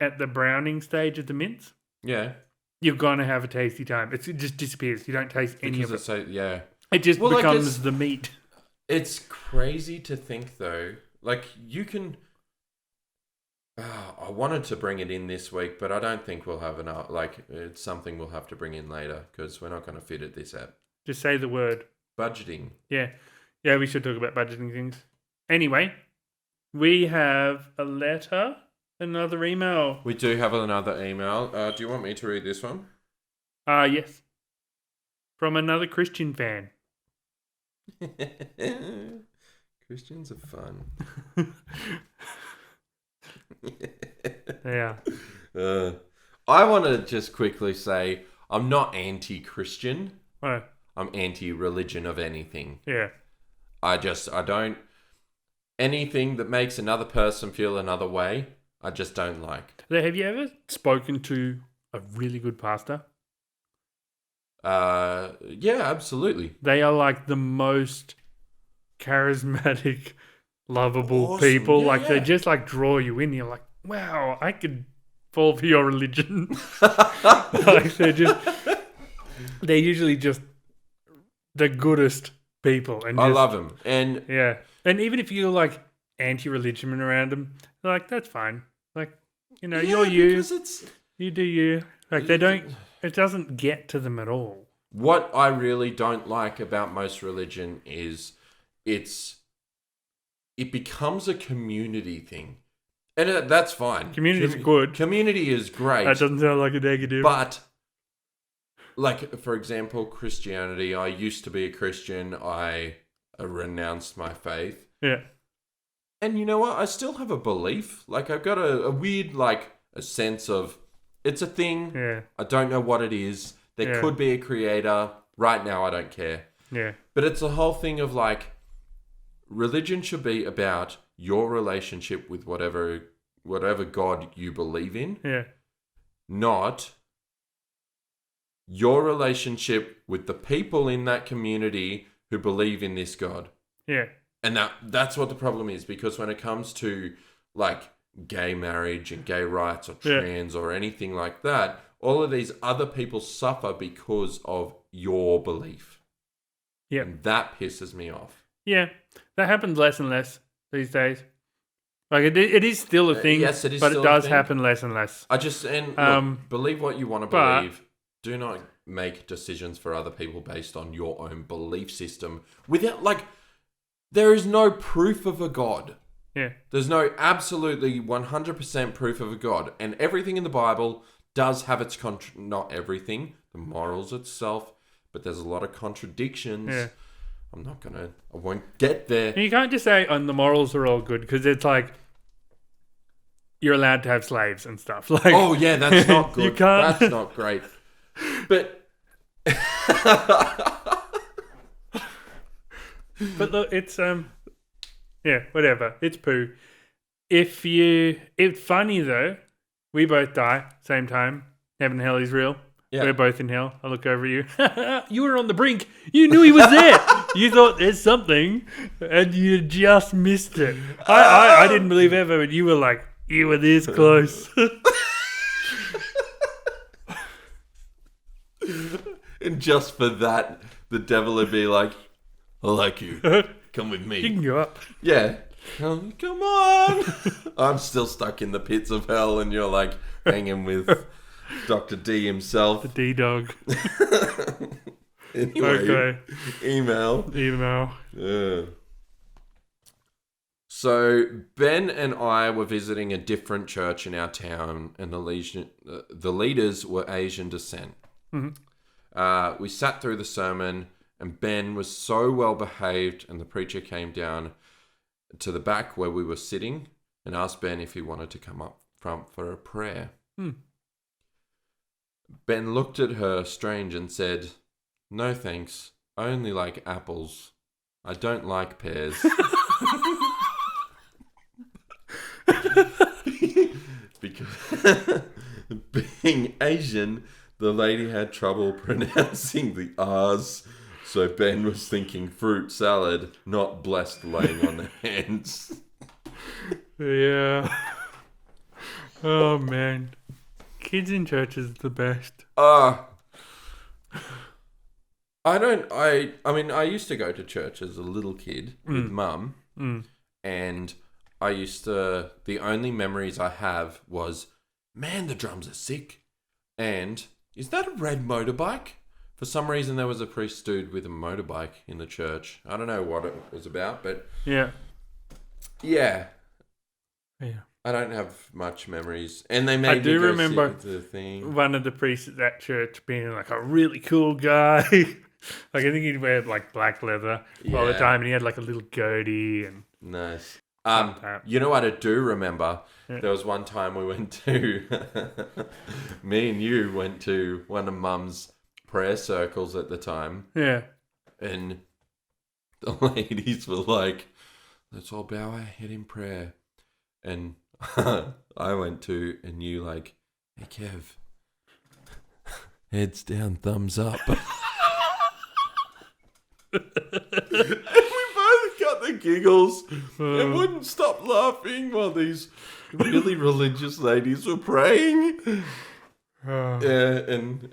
at the browning stage of the mince, Yeah. you're gonna have a tasty time. It just disappears. You don't taste any Because of it. it's so yeah. It just Well, like, becomes it's- the meat. It's crazy to think though. Like you can I wanted to bring it in this week, but I don't think we'll have enough. Like, it's something we'll have to bring in later because we're not going to fit it this app. Just say the word. Budgeting. Yeah. Yeah, we should talk about budgeting things. Anyway, we have a letter, another email. We do have another email. Do you want me to read this one? Yes. From another Christian fan. Christians are fun. Yeah. I want to just quickly say I'm not anti-Christian. Oh, I'm anti-religion of anything. yeah. I don't... Anything that makes another person feel another way, I just don't like. So have you ever spoken to a really good pastor? Yeah, absolutely. They are like the most charismatic, lovable Awesome. people. Yeah, like they yeah. just like draw you in. You're like, wow, I could fall for your religion. Like they're usually just the goodest people. And I just, love them. And yeah. And even if you're like anti-religion around them, they're like, that's fine. Like, you know, you're you. because it's... You do you. Like they don't. It doesn't get to them at all. What I really don't like about most religion is it becomes a community thing. And that's fine. Community's good. Community is great. That doesn't sound like a negative. But like, for example, Christianity. I used to be a Christian. I renounced my faith. Yeah. And you know what? I still have a belief. Like, I've got a weird, like, a sense of it's a thing. Yeah. I don't know what it is. There could be a creator. Right now, I don't care. Yeah. But it's a whole thing of, like, religion should be about your relationship with whatever God you believe in. Yeah. Not your relationship with the people in that community who believe in this God. Yeah. And that's what the problem is, because when it comes to like gay marriage and gay rights or trans or anything like that, all of these other people suffer because of your belief. Yeah. And that pisses me off. Yeah. That happens less and less these days. Like it is still a thing, yes, it is but still it does a thing. happen less and less. Look, believe what you want to believe. Do not make decisions for other people based on your own belief system without, like, there is no proof of a God. Yeah. There's no absolutely 100% proof of a God. And everything in the Bible does have its not everything, the morals itself, but there's a lot of contradictions. Yeah. I won't get there. And you can't just say, the morals are all good, because it's like, you're allowed to have slaves and stuff. Like, oh yeah, that's not good. You can't. That's not great. But but look, it's whatever. It's poo. It's funny though. We both die same time. Heaven and hell is real. Yeah. We're both in hell. I look over you. You were on the brink. You knew he was there. You thought there's something, and you just missed it. I didn't believe ever, but you were like, you were this close. And just for that, the devil would be like, I like you. Come with me. You can go up. Yeah. Come on. I'm still stuck in the pits of hell, and you're like hanging with Dr. D himself. The D-dog. Anyway, Okay. Email. Yeah. So Ben and I were visiting a different church in our town, and the leaders were Asian descent. Mm-hmm. We sat through the sermon, and Ben was so well behaved, and the preacher came down to the back where we were sitting and asked Ben if he wanted to come up front for a prayer. Ben looked at her strange and said, "No thanks, I only like apples. I don't like pears." Because being Asian, the lady had trouble pronouncing the R's, so Ben was thinking fruit salad, not blessed laying on the hands. Yeah. Oh man, kids in church is the best. I mean, I used to go to church as a little kid with Mum, and the only memories I have was, man, the drums are sick. And, is that a red motorbike? For some reason, there was a priest dude with a motorbike in the church. I don't know what it was about, but... Yeah. I don't have much memories. And they made I do remember the thing. One of the priests at that church being like a really cool guy. Like I think he'd wear like black leather all the time, and he had like a little goatee and nice. You know what I do remember? Yeah. There was one time we went to me and you went to one of Mum's prayer circles at the time. Yeah. And the ladies were like, let's all bow our head in prayer. And I went to, and you like, hey Kev, heads down, thumbs up. And we both got the giggles and wouldn't stop laughing while these really religious ladies were praying. And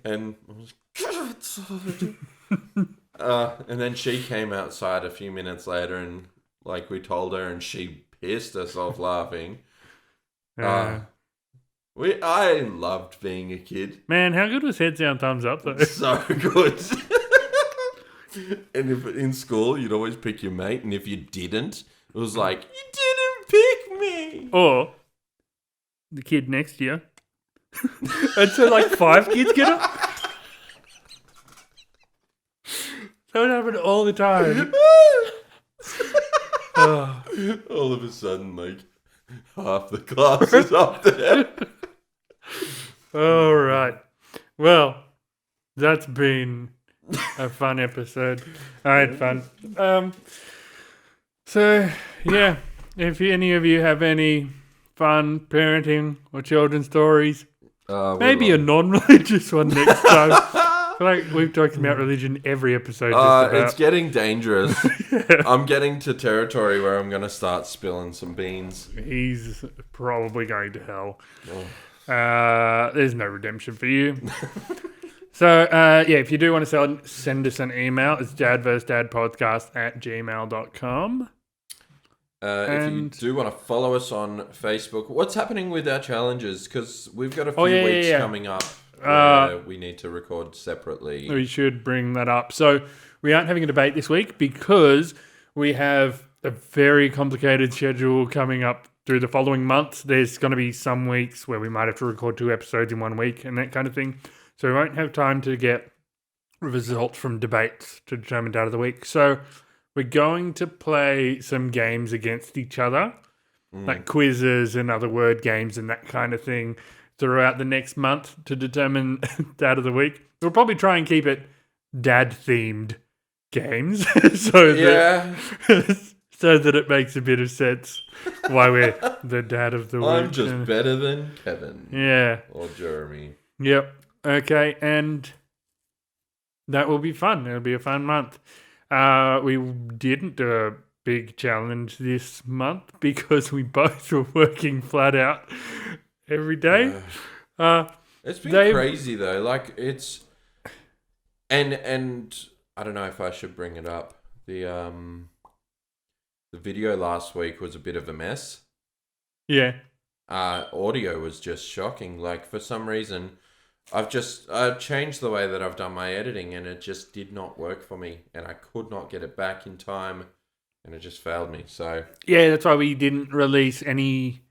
then she came outside a few minutes later, and like we told her, and she pissed herself laughing. I loved being a kid. Man, how good was heads down, thumbs up though? So good. And if in school, you'd always pick your mate, and if you didn't, it was like, you didn't pick me. Or the kid next year. And so like 5 kids get it. That would happen all the time. Oh. All of a sudden, like, half the class is up there. All right. Well, that's been a fun episode. I had fun. So, yeah, if any of you have any fun parenting or children's stories, maybe a non-religious one next time. I feel like we've talked about religion every episode. It's getting dangerous. Yeah. I'm getting to territory where I'm going to start spilling some beans. He's probably going to hell. There's no redemption for you. So, if you do want to send us an email, it's dadversedadpodcast@gmail.com. If you do want to follow us on Facebook, what's happening with our challenges? Because we've got a few weeks coming up where we need to record separately. We should bring that up. So we aren't having a debate this week because we have a very complicated schedule coming up through the following month. There's going to be some weeks where we might have to record 2 episodes in 1 week and that kind of thing. So we won't have time to get results from debates to determine dad of the week. So we're going to play some games against each other, like quizzes and other word games and that kind of thing throughout the next month to determine dad of the week. We'll probably try and keep it dad-themed games so that it makes a bit of sense why we're the dad of the week. I'm just better than Kevin. Yeah. Or Jeremy. Yep. Okay, and that will be fun. It'll be a fun month. We didn't do a big challenge this month because we both were working flat out every day. It's been crazy though. Like it's and I don't know if I should bring it up. The video last week was a bit of a mess. Yeah. Audio was just shocking. Like for some reason I've changed the way that I've done my editing and it just did not work for me and I could not get it back in time and it just failed me. So yeah, that's why we didn't release any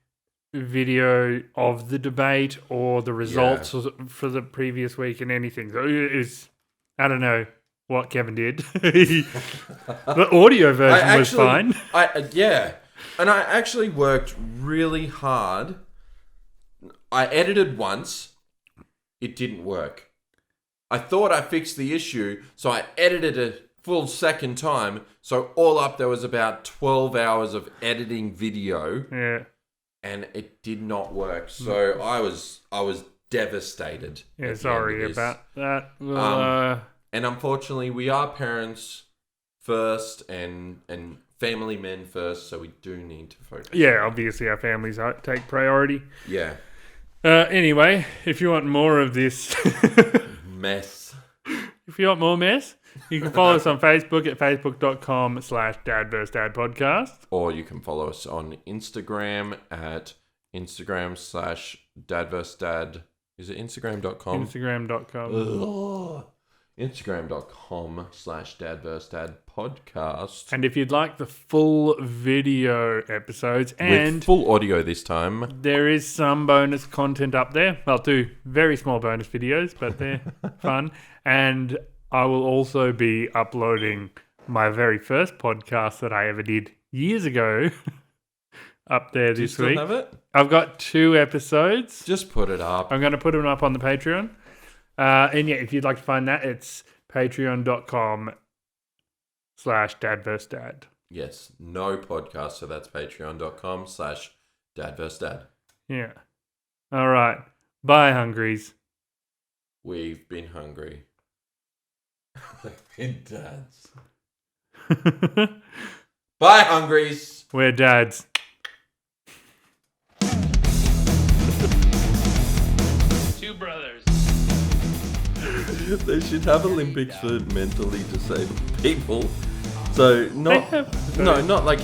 video of the debate or the results for the previous week and anything. So I don't know what Kevin did. The audio version was fine. And I actually worked really hard. I edited once. It didn't work. I thought I fixed the issue, so I edited a full second time. So all up, there was about 12 hours of editing video. Yeah. And it did not work. So I was devastated. Yeah, sorry about that. And unfortunately, we are parents first and family men first, so we do need to focus. Yeah, obviously our families take priority. Yeah. Anyway, if you want more of this mess, if you want more mess, you can follow us on Facebook at facebook.com/dadversedadpodcast. Or you can follow us on Instagram at Instagram/dadversedad. Is it Instagram.com? Instagram.com. Instagram.com/dadversedadpodcast. And if you'd like the full video episodes and with full audio this time, there is some bonus content up there. Well, 2 very small bonus videos, but they're fun. And I will also be uploading my very first podcast that I ever did years ago up there this week. Do you still have it? I've got 2 episodes. Just put it up. I'm going to put them up on the Patreon. And yeah, if you'd like to find that, it's patreon.com/dadversedad. Yes, no podcast, so that's patreon.com/dadversedad. Yeah. All right. Bye, hungries. We've been hungry. We've been dads. Bye, hungries. We're dads. Two brothers. They should have Olympics for mentally disabled people. So not like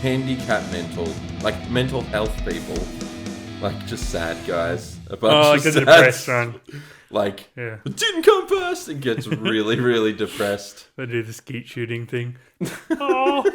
handicap mental, like mental health people, like just sad guys. A bunch like of the depressed one. Like it didn't come first and gets really, really depressed. They do the skeet shooting thing. Oh.